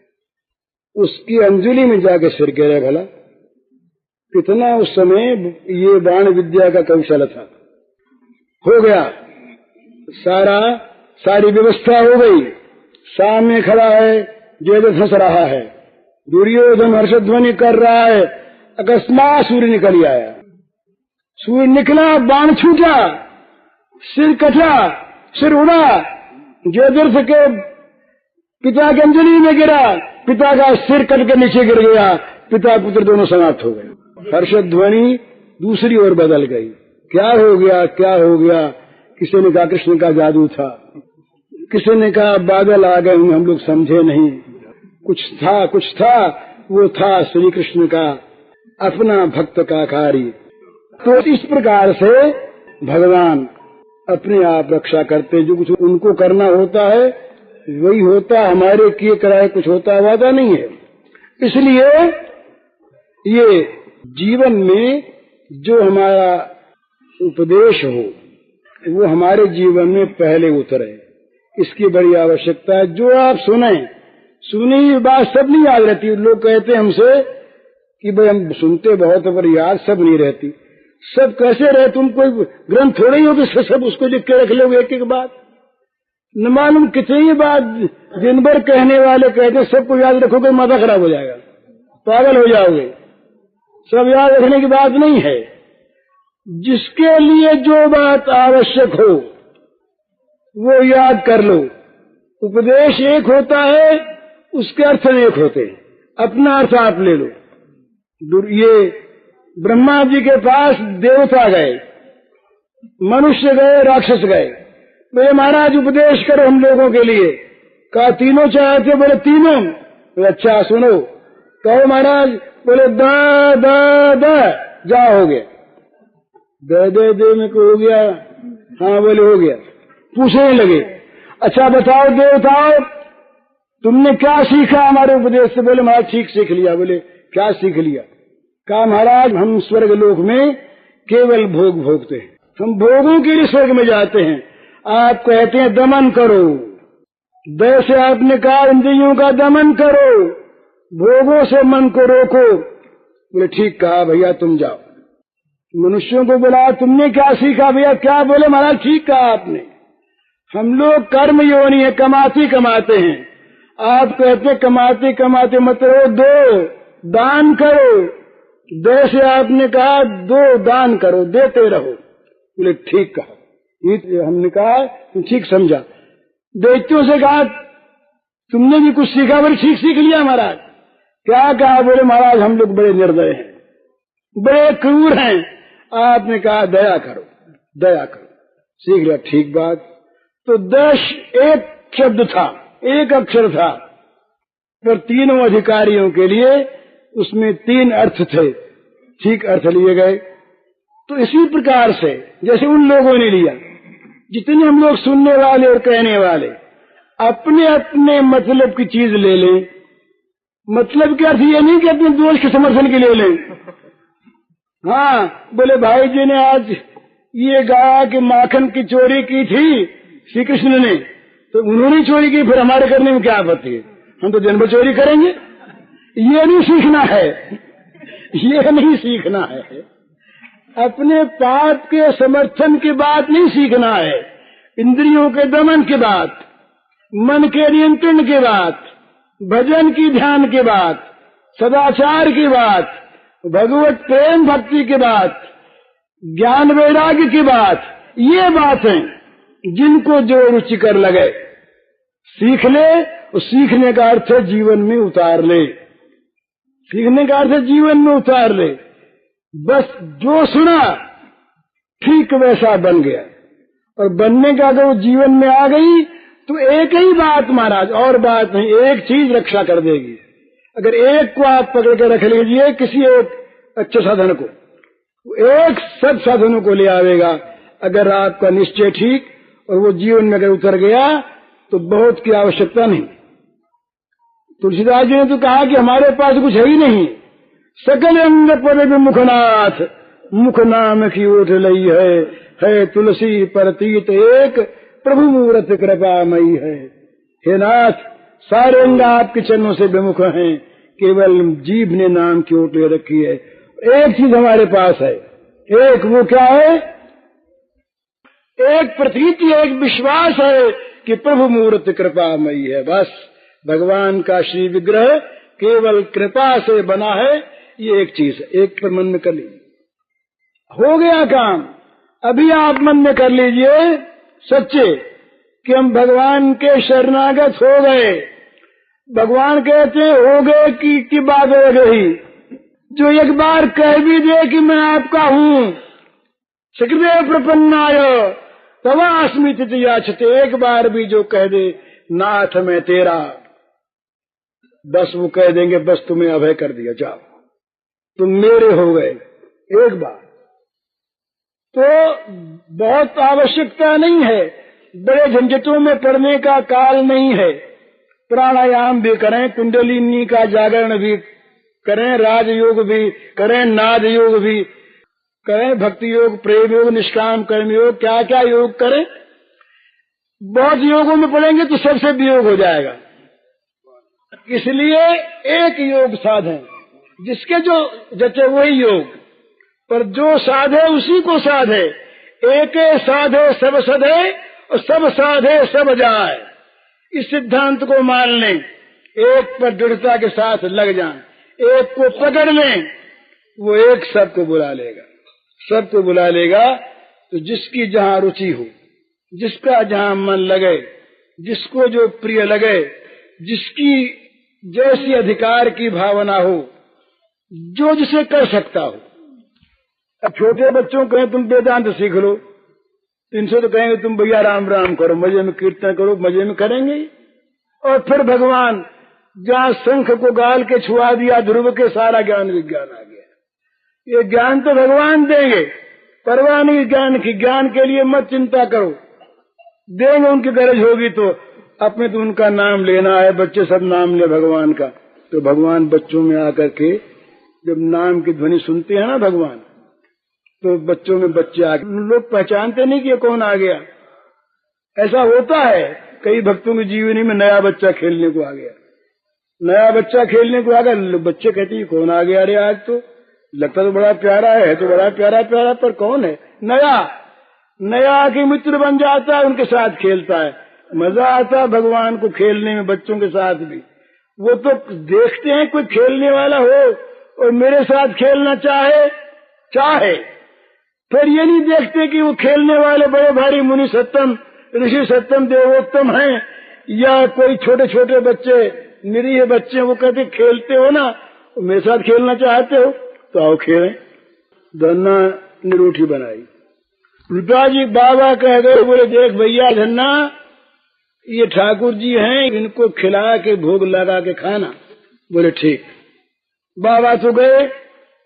Speaker 1: उसकी अंजलि में जाके सिर गिरे। भला कितना उस समय ये बाण विद्या का कौशल था। हो गया, सारी व्यवस्था हो गई। सामने खड़ा है, जयद्रथ हंस रहा है, दुर्योधन हर्षध्वनि कर रहा है। अकस्मात सूर्य निकल आया। सूर्य निकला, बाण छूटा, सिर कटा, सिर उड़ा, जयद्रथ के पिता की अंजलि में गिरा। पिता का सिर कट के नीचे गिर गया। पिता पुत्र दोनों समाप्त हो गए। हर्षध्वनि दूसरी ओर बदल गई। क्या हो गया, क्या हो गया? किसी ने कहा कृष्ण का जादू था, किसी ने कहा बादल आ गए, हम लोग समझे नहीं। कुछ था, वो था श्री कृष्ण का अपना भक्त का कार्य। तो इस प्रकार से भगवान अपने आप रक्षा करते। जो कुछ उनको करना होता है वही होता, हमारे किए कराए कुछ होता वादा नहीं है। इसलिए ये जीवन में जो हमारा उपदेश हो वो हमारे जीवन में पहले उतरे, इसकी बड़ी आवश्यकता है। जो आप सुनी बात सब नहीं याद रहती। लोग कहते हमसे कि भाई हम सुनते बहुत पर याद सब नहीं रहती। सब कैसे रहे? तुम कोई ग्रंथ थोड़े ही हो कि सब उसको लिख के रख लोगे एक एक बात। न मालूम कितनी बात दिन भर कहने वाले कहते सबको याद रखोगे माथा खराब हो जाएगा, पागल हो जाओगे। सब याद रखने की बात नहीं है। जिसके लिए जो बात आवश्यक हो वो याद कर लो। उपदेश एक होता है, उसके अर्थ एक होते हैं, अपना अर्थ आप ले लो। ये ब्रह्मा जी के पास देवता गए, मनुष्य गए, राक्षस गए। बोले महाराज उपदेश करो हम लोगों के लिए। कहा तीनों चाहते? बोले तीनों। बोले अच्छा सुनो, कहो महाराज। बोले दा दा दा, जा हो गया। दे में को हो गया? हाँ बोले हो गया। पूछने लगे अच्छा बताओ देवताओं, तुमने क्या सीखा हमारे उपदेश से? बोले महाराज ठीक सीख लिया। बोले क्या सीख लिया? कहा महाराज हम स्वर्ग लोक में केवल भोग भोगते हैं, हम भोगों के लिए स्वर्ग में जाते हैं। आप कहते हैं दमन करो, दय से आपने कहा इंद्रियों का दमन करो, भोगों से मन को रोको। बोले ठीक कहा भैया, तुम जाओ। मनुष्यों को बोला तुमने क्या सीखा भैया? क्या? बोले महाराज ठीक कहा आपने, हम लोग कर्म योनि है, कमाते कमाते हैं। आप कहते कमाते कमाते मत रहो, दो दान करो। दो से आपने कहा दो दान करो, देते रहो। बोले ठीक कहा। ये हमने कहा तुम ठीक समझा। दैत्यों से कहा तुमने भी कुछ सीखा? बोले ठीक सीख लिया महाराज। क्या कहा? बोले महाराज हम लोग बड़े निर्दय हैं, बड़े क्रूर हैं। आपने कहा दया करो, दया करो। सीख लिया, ठीक बात। तो 10 एक शब्द था, एक अक्षर था, पर तीनों अधिकारियों के लिए उसमें 3 अर्थ थे, ठीक अर्थ लिए गए। तो इसी प्रकार से जैसे उन लोगों ने लिया, जितने हम लोग सुनने वाले और कहने वाले अपने अपने मतलब की चीज ले लें। मतलब क्या अर्थ ये नहीं कि अपने दोष के समर्थन के लिए लें। हाँ, बोले भाई जी ने आज ये गाय के माखन की चोरी की थी श्री कृष्ण ने, तो उन्होंने चोरी की, फिर हमारे करने में क्या आपत्ति है? हम तो दिन भर चोरी करेंगे। ये नहीं सीखना है, ये नहीं सीखना है। अपने पाप के समर्थन की बात नहीं सीखना है, इंद्रियों के दमन की बात, मन के नियंत्रण की बात, भजन की ध्यान की बात, सदाचार की बात, भगवत प्रेम भक्ति की बात, ज्ञान वैराग्य की बात। ये बातें जिनको जो रुचिकर लगे सीख ले। और सीखने का अर्थ है जीवन में उतार ले, सीखने का अर्थ है जीवन में उतार ले। बस जो सुना ठीक वैसा बन गया, और बनने का अगर वो जीवन में आ गई तो एक ही बात महाराज, और बात नहीं, एक चीज रक्षा कर देगी। अगर एक को आप पकड़ के रख लीजिए, किसी एक अच्छे साधन को, एक सब साधनों को ले आवेगा। अगर आपका निश्चय ठीक और वो जीवन में अगर उतर गया तो बहुत की आवश्यकता नहीं। तुलसीदास जी ने तो कहा कि हमारे पास कुछ है ही नहीं, सकल अंग पर मुखनाथ, मुख नाम की ओट लई है तुलसी परतीत एक, प्रभु मूर्त कृपामयी है। हे नाथ, सारे अंग आपके चरणों से विमुख हैं, केवल जीभ ने नाम की ओट ले रखी है। एक चीज हमारे पास है, एक वो क्या है? एक प्रतीति, एक विश्वास है कि प्रभु मूर्त कृपामयी है। बस भगवान का श्री विग्रह केवल कृपा से बना है, ये एक चीज है। एक पर मन में कर लीजिए, हो गया काम। अभी आप मन में कर लीजिए सच्चे कि हम भगवान के शरणागत हो गए। भगवान कहते हो गए कि बात हो गई। जो एक बार कह भी दे कि मैं आपका हूँ, सकृदेव प्रपन्नाय तवा अस्मित याचते, एक बार भी जो कह दे नाथ मैं तेरा, बस वो कह देंगे बस तुम्हें अभय कर दिया, जाओ तुम मेरे हो गए एक बार। तो बहुत आवश्यकता नहीं है, बड़े झंझटों में पड़ने का काल नहीं है। प्राणायाम भी करें, कुंडलिनी का जागरण भी करें, राजयोग भी करें, नाद योग भी करें, भक्ति योग, प्रेम योग, निष्काम कर्म योग, क्या क्या योग करें। बहुत योगों में पड़ेंगे तो सबसे वियोग हो जाएगा। इसलिए एक योग साधें, जिसके जो जचे वही योग, पर जो साधे उसी को साधे। एक साधे सब सधे और सब साधे सब जाए। इस सिद्धांत को मान लें, एक पर दृढ़ता के साथ लग जाएं, एक को पकड़ लें, वो एक सबको बुला लेगा, सबको बुला लेगा। तो जिसकी जहाँ रुचि हो, जिसका जहाँ मन लगे, जिसको जो प्रिय लगे, जिसकी जैसी अधिकार की भावना हो, जो जिसे कर सकता हो। अब छोटे बच्चों को कहें तुम वेदांत सीख लो, इनसे तो कहेंगे तुम भैया राम राम करो, मजे में कीर्तन करो, मजे में करेंगे। और फिर भगवान जहाँ शंख को गाल के छुआ दिया ध्रुव के, सारा ज्ञान विज्ञान आ गया। ये ज्ञान तो भगवान देंगे, परवाह नहीं ज्ञान की, ज्ञान के लिए मत चिंता करो। देंगे, उनकी गरज होगी तो। अपने तो उनका नाम लेना है, बच्चे सब नाम ले भगवान का, तो भगवान बच्चों में आकर के जब नाम की ध्वनि सुनते हैं ना भगवान, तो बच्चों में बच्चे आके लोग पहचानते नहीं कि ये कौन आ गया। ऐसा होता है कई भक्तों की जीवनी में, नया बच्चा खेलने को आ गया, नया बच्चा खेलने को आ गया, बच्चे कहते हैं कौन आ गया, अरे आज तो लगता तो बड़ा प्यारा है, तो बड़ा प्यारा प्यारा, पर कौन है? नया। नया आके मित्र बन जाता है, उनके साथ खेलता है, मजा आता है भगवान को खेलने में बच्चों के साथ भी। वो तो देखते हैं कोई खेलने वाला हो और मेरे साथ खेलना चाहे, फिर ये नहीं देखते कि वो खेलने वाले बड़े भारी मुनि सत्तम, ऋषि सत्तम, देवोत्तम हैं या कोई छोटे छोटे बच्चे, निरीह बच्चे। वो कहते खेलते हो ना, मेरे साथ खेलना चाहते हो तो आओ खेलें। धन्ना ने रोटी बनाई, पिताजी बाबा कह गए, बोले देख भैया धन्ना, ये ठाकुर जी हैं, इनको खिला के भोग लगा के खाना। बोले ठीक। बाबा तो गए,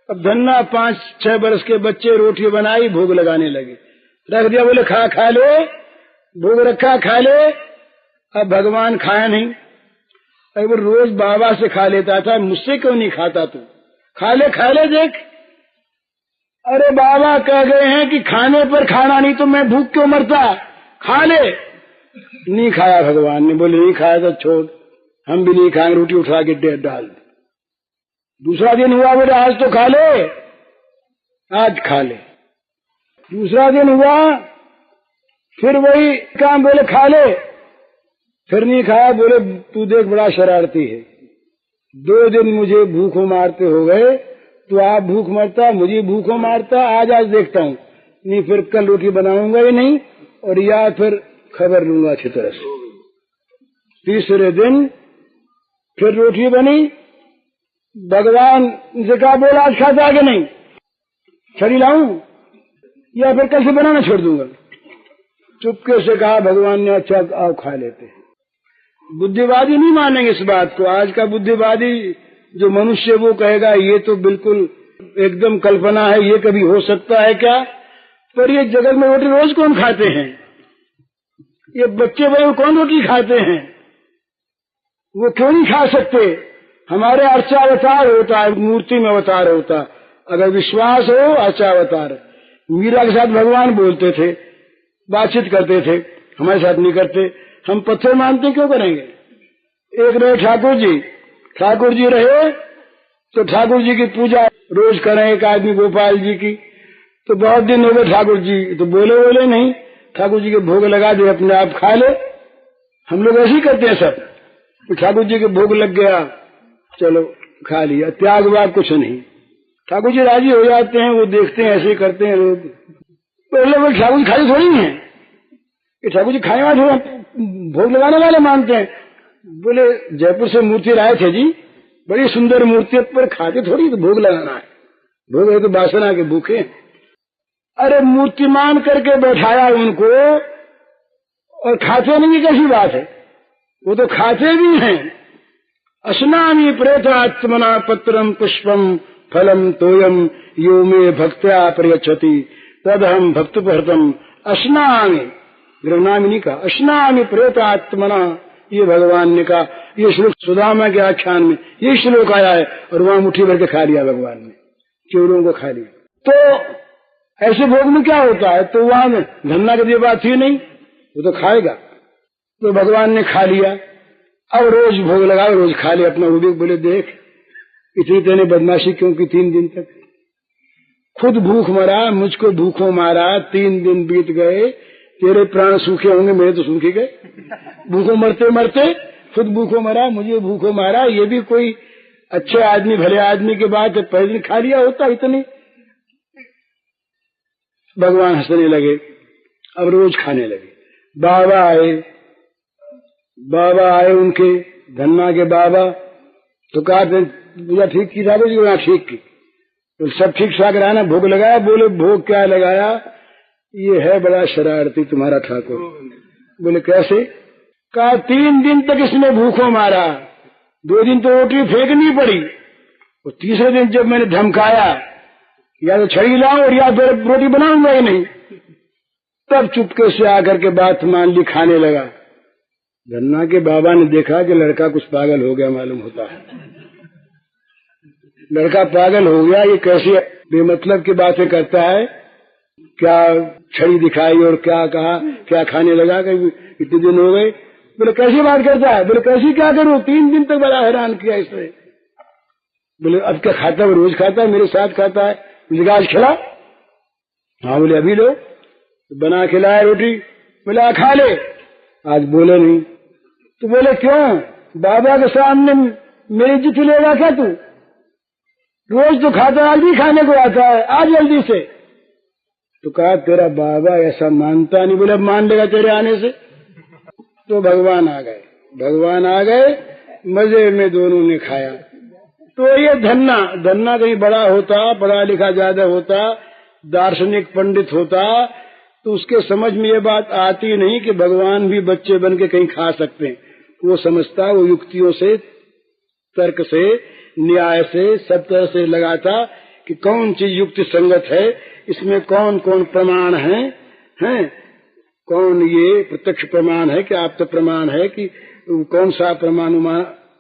Speaker 1: अब धन्ना 5-6 वर्ष के बच्चे रोटी बनाई, भोग लगाने लगे, रख दिया, बोले खा ले, भोग रखा, खा ले। अब भगवान खाया नहीं, अगर रोज बाबा से खा लेता था, मुझसे क्यों नहीं खाता तू? खा ले देख। अरे बाबा कह गए हैं कि खाने पर खाना नहीं तो मैं भूख क्यों मरता, खा ले। नहीं खाया भगवान ने, बोले नहीं खाया तो छोड़, हम भी नहीं खाएंगे, रोटी उठा के डाल। दूसरा दिन हुआ, बोले आज तो खा ले, आज खा ले। दूसरा दिन हुआ, फिर वही काम, बोले खा ले, फिर नहीं खाया। बोले तू देख बड़ा शरारती है, 2 दिन मुझे भूखों मारते हो गए, तो आप भूख मरता, मुझे भूखों मारता, आज देखता हूँ, नहीं फिर कल रोटी बनाऊंगा ही नहीं, और या फिर खबर लूंगा अच्छी तरह से। तीसरे दिन फिर रोटी बनी, भगवान से कहा, बोला आज खाता कि नहीं, छड़ी लाऊं या फिर कल से बनाना छोड़ दूंगा? चुपके से कहा भगवान ने, अच्छा आओ खा लेते हैं। बुद्धिवादी नहीं मानेंगे इस बात को। आज का बुद्धिवादी जो मनुष्य, वो कहेगा ये तो बिल्कुल एकदम कल्पना है, ये कभी हो सकता है क्या? पर ये जगत में रोटी रोज कौन खाते हैं? ये बच्चे बड़े कौन रोटी खाते हैं? वो क्यों नहीं खा सकते? हमारे अर्चावतार होता है, मूर्ति में अवतार होता। अगर विश्वास हो, अर्चावतार। मीरा के साथ भगवान बोलते थे, बातचीत करते थे, हमारे साथ नहीं करते। हम पत्थर मानते क्यों करेंगे? एक रहे ठाकुर जी रहे, तो ठाकुर जी की पूजा रोज करें, एक आदमी गोपाल जी की। तो बहुत दिन हो गए, ठाकुर जी तो बोले नहीं, ठाकुर जी के भोग लगा दे, अपने आप खा ले। हम लोग ऐसे ही करते हैं सब। तो ठाकुर जी के भोग लग गया, चलो खा लिया, त्याग वाग कुछ नहीं। ठाकुर जी राजी हो जाते हैं, वो देखते हैं, ऐसे ही करते हैं लोग। पहले वो ठाकुर जी खाली थोड़ी हैं, ये ठाकुर जी खाने वाले भोग लगाने वाले मानते हैं। बोले जयपुर से मूर्ति लाए थे जी, बड़ी सुंदर मूर्ति, पर खाते थोड़ी, तो भोग लगाना है, भोग है तो वासना के भूखे। अरे मूर्ति मान करके बैठाया उनको, और खाते नहीं, कैसी बात है? वो तो खाते भी हैं। अश्नामि प्रेतात्मना पत्रम पुष्पम फलम तोयम यो मे भक्त्या प्रयच्छति तदहम भक्तुपहृतम अश्नामि। गृहनामी नहीं कहा, अश्नामि प्रेतात्मना, ये भगवान ने कहा। ये श्लोक सुदामा के आख्यान में ये श्लोक आया है, और वहां मुट्ठी भर के खा लिया भगवान ने, चोरों को खा लिया। तो ऐसे भोग में क्या होता है? तो वहां धन्ना की बात ही नहीं, वो तो खाएगा। तो भगवान ने खा लिया, अब रोज भोग लगा, रोज खा लिया अपना। वो भी बोले देख इतनी तेने बदमाशी क्यों की 3 दिन तक? खुद भूख मरा, मुझको भूखों मारा, 3 दिन बीत गए, तेरे प्राण सूखे होंगे, मेरे तो सूखे गए। भूखों मरते मरते खुद भूखों मरा, मुझे भूखों मारा, ये भी कोई अच्छे आदमी भले आदमी के बाद पहले दिन खा लिया होता इतनी? भगवान हंसने लगे, अब रोज खाने लगे। बाबा आए उनके, धन्ना के बाबा। तो कहा पूजा ठीक की ठाकुर जी? वहां ठीक की। तो सब ठीक ठाक रहा ना? भोग लगाया? बोले भोग क्या लगाया, ये है बड़ा शरारती तुम्हारा ठाकुर। बोले कैसे? कहा 3 दिन तक इसने भूखों मारा, 2 दिन तो रोटी फेंकनी पड़ी, और तीसरे दिन जब मैंने धमकाया या तो छड़ी लाओ और या फिर रोटी बनाऊंगा ही नहीं, तब चुपके से आकर के बात मान ली, खाने लगा। धन्ना के बाबा ने देखा कि लड़का कुछ पागल हो गया मालूम होता है। लड़का पागल हो गया, ये कैसे बेमतलब की बातें करता है, क्या छड़ी दिखाई और क्या कहा, क्या खाने लगा कि इतने दिन हो गए। बोले कैसी बात करता है? बोले कैसी क्या करूं, 3 दिन तक बड़ा हैरान किया इसने। बोले अब क्या खाता है? रोज खाता है, मेरे साथ खाता है। बोले आज खिला? हाँ। बोले अभी लो। बना खिलाया रोटी। बोले खा ले। आज बोले नहीं। तो बोले क्यों? बाबा के सामने मेरी इज्जत लेगा क्या तू? रोज तो खाता, आज भी खाने को आता है, आज जल्दी से। तो कहा तेरा बाबा ऐसा मानता नहीं। बोले अब मान लेगा तेरे आने से। तो भगवान आ गए। भगवान आ गए, मजे में दोनों ने खाया। तो ये धन्ना कहीं बड़ा होता, पढ़ा लिखा ज्यादा होता, दार्शनिक पंडित होता, तो उसके समझ में ये बात आती नहीं कि भगवान भी बच्चे बन के कहीं खा सकते हैं। वो समझता, वो युक्तियों से, तर्क से, न्याय से, सब तरह से लगाता कि कौन चीज युक्ति संगत है, इसमें कौन कौन प्रमाण हैं, कौन ये प्रत्यक्ष प्रमाण है कि आप तो प्रमाण है कि कौन सा प्रमाण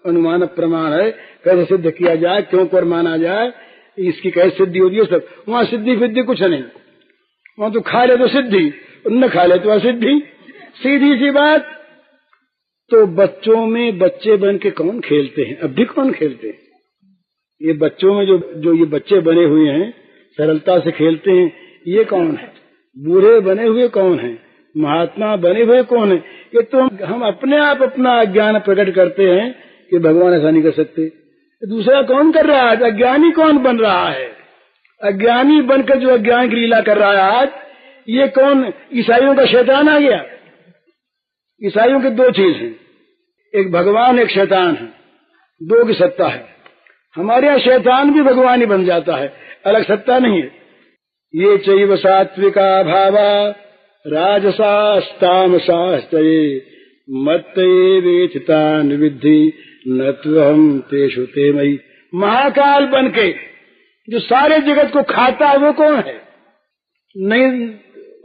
Speaker 1: अनुमान प्रमाण है, कैसे सिद्ध किया जाए, क्यों कर माना जाए, इसकी कैसे सिद्धि होती है। सब वहाँ सिद्धि फिद्धि कुछ नहीं। वहाँ तो खा ले तो सिद्धि, न खा ले तो असिद्धि, सीधी सी बात। तो बच्चों में बच्चे बन के कौन खेलते हैं? अब भी कौन खेलते हैं? ये बच्चों में जो ये बच्चे बने हुए हैं, सरलता से खेलते हैं, ये कौन है? बूढ़े बने हुए कौन है? महात्मा बने हुए कौन है? ये तो हम अपने आप अपना अज्ञान प्रकट करते हैं कि भगवान ऐसा नहीं कर सकते। दूसरा कौन कर रहा है? अज्ञानी कौन बन रहा है? अज्ञानी बनकर जो अज्ञान की लीला कर रहा है आज, ये कौन? ईसाइयों का शैतान आ गया। ईसाइयों के 2 चीज हैं, एक भगवान एक शैतान है, 2 की सत्ता है। हमारे यहाँ शैतान भी भगवान ही बन जाता है, अलग सत्ता नहीं है। ये चैव सात्विका भावा राजसास्तामसास्तये मत्तये वेचितान विद्धि न त्वहं तेषु ते मयि। महाकाल बन के जो सारे जगत को खाता है वो कौन है? नहीं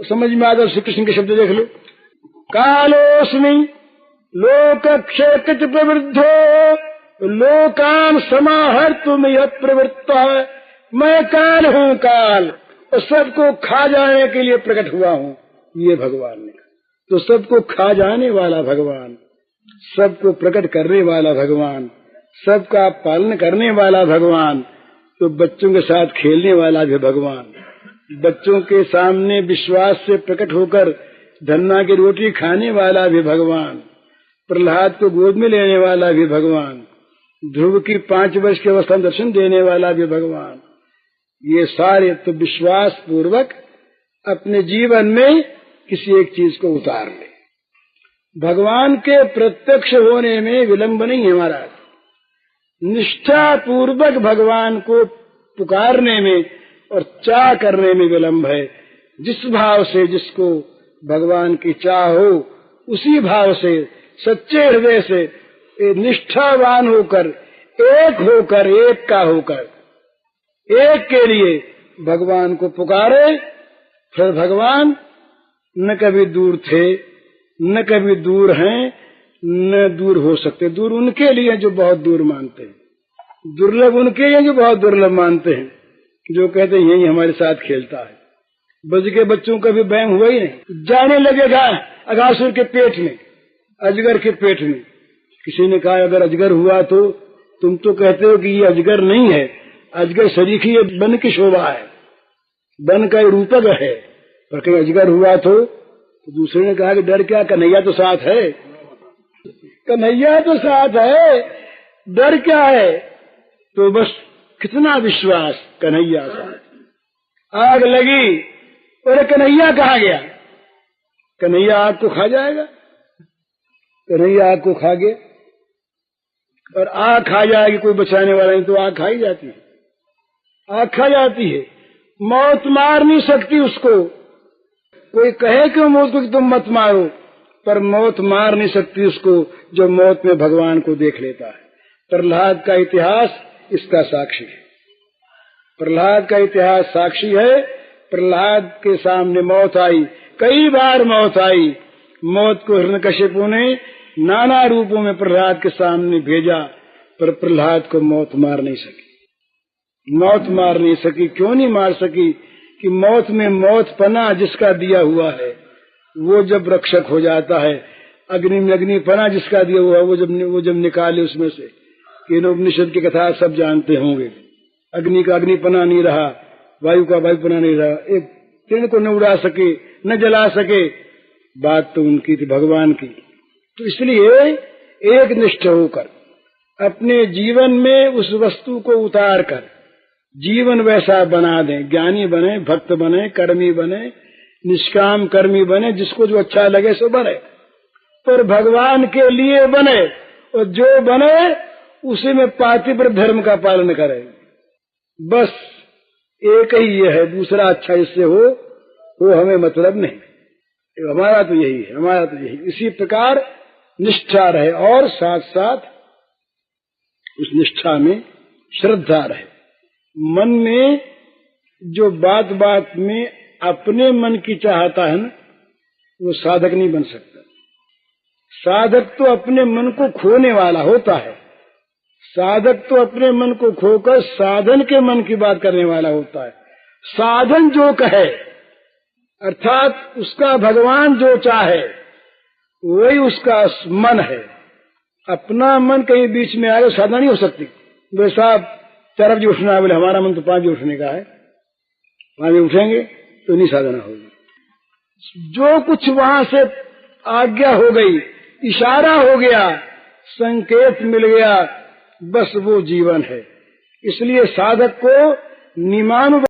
Speaker 1: समझ में आता श्री कृष्ण के शब्द देख लो। कालोस्मि लोकक्षेत्र प्रवृद्धो लोकान समाहर्तुम यः प्रवृत्तः। मैं काल हूँ, काल, और सबको खा जाने के लिए प्रकट हुआ हूँ। ये भगवान ने तो सबको खा जाने वाला भगवान, सबको प्रकट करने वाला भगवान, सबका पालन करने वाला भगवान, तो बच्चों के साथ खेलने वाला भी भगवान, बच्चों के सामने विश्वास से प्रकट होकर धन्ना की रोटी खाने वाला भी भगवान, प्रहलाद को गोद में लेने वाला भी भगवान, ध्रुव की 5 वर्ष की अवस्था में दर्शन देने वाला भी भगवान। ये सारे तो विश्वास पूर्वक अपने जीवन में किसी एक चीज को उतार ले। भगवान के प्रत्यक्ष होने में विलंब नहीं है महाराज। निष्ठा पूर्वक भगवान को पुकारने में और चाह करने में विलंब है। जिस भाव से जिसको भगवान की चाह हो, उसी भाव से सच्चे हृदय से निष्ठावान होकर, एक का होकर, एक के लिए भगवान को पुकारे, फिर भगवान न कभी दूर थे, न कभी दूर हैं, न दूर हो सकते। दूर उनके लिए जो बहुत दूर मानते हैं, दुर्लभ उनके लिए जो बहुत दुर्लभ मानते हैं, जो कहते हैं यही हमारे साथ खेलता है। ब्रज के बच्चों का भी भय हुआ ही नहीं। जाने लगेगा अघासुर के पेट में, अजगर के पेट में। किसी ने कहा अगर अजगर हुआ तो तुम तो कहते हो कि ये अजगर नहीं है, अजगर सरीखी है, वन की शोभा है, वन का रूपक है, पर कहीं अजगर हुआ तो दूसरे ने कहा कि डर क्या, कन्हैया तो साथ है, कन्हैया तो साथ है, डर क्या है? तो बस कितना विश्वास, कन्हैया साथ। आग लगी, अरे कन्हैया कहाँ गया? कन्हैया आग को खा जाएगा। कन्हैया आग को खा गया, और आग खा जाएगी, कोई बचाने वाला नहीं, तो आग खाई जाती है, आग खा जाती है। मौत मार नहीं सकती उसको। कोई कहे कि मौत को कि तुम मत मारो, पर मौत मार नहीं सकती उसको जो मौत में भगवान को देख लेता है। प्रहलाद का इतिहास इसका साक्षी है। प्रहलाद का इतिहास साक्षी है। प्रहलाद के सामने मौत आई, कई बार मौत आई। मौत को हिरण्यकशिपु ने नाना रूपों में प्रहलाद के सामने भेजा, पर प्रहलाद को मौत मार नहीं सकी। मौत मार नहीं सकी। क्यों नहीं मार सकी? कि मौत में मौत पना जिसका दिया हुआ है वो जब रक्षक हो जाता है, अग्नि में अग्नि पना जिसका दिया हुआ है वो जब निकाले उसमें से, कि उपनिषद की कथा सब जानते होंगे, अग्नि का अग्निपना नहीं रहा, वायु का वायुपना नहीं रहा, एक तीन को न उड़ा सके न जला सके, बात तो उनकी थी, भगवान की। तो इसलिए एक निष्ठ होकर अपने जीवन में उस वस्तु को उतार कर जीवन वैसा बना दें, ज्ञानी बने, भक्त बने, कर्मी बने, निष्काम कर्मी बने, जिसको जो अच्छा लगे सो बने, पर भगवान के लिए बने, और जो बने उसी में पातिव्रत धर्म का पालन करें। बस एक ही ये है, दूसरा अच्छा इससे हो वो हमें मतलब नहीं। हमारा तो यही है, हमारा तो यही। इसी प्रकार निष्ठा रहे और साथ साथ उस निष्ठा में श्रद्धा रहे। मन में जो बात बात में अपने मन की चाहता है ना, वो साधक नहीं बन सकता। साधक तो अपने मन को खोने वाला होता है। साधक तो अपने मन को खोकर साधन के मन की बात करने वाला होता है। साधन जो कहे, अर्थात उसका भगवान जो चाहे वही उसका मन है। अपना मन कहीं बीच में आए साधना नहीं हो सकती। बोले साहब 4 बजे उठना है, बोले हमारा मन तो 5 बजे उठने का है, 5 बजे उठेंगे तो नहीं साधना होगी। जो कुछ वहां से आज्ञा हो गई, इशारा हो गया, संकेत मिल गया, बस वो जीवन है। इसलिए साधक को नियमानुसार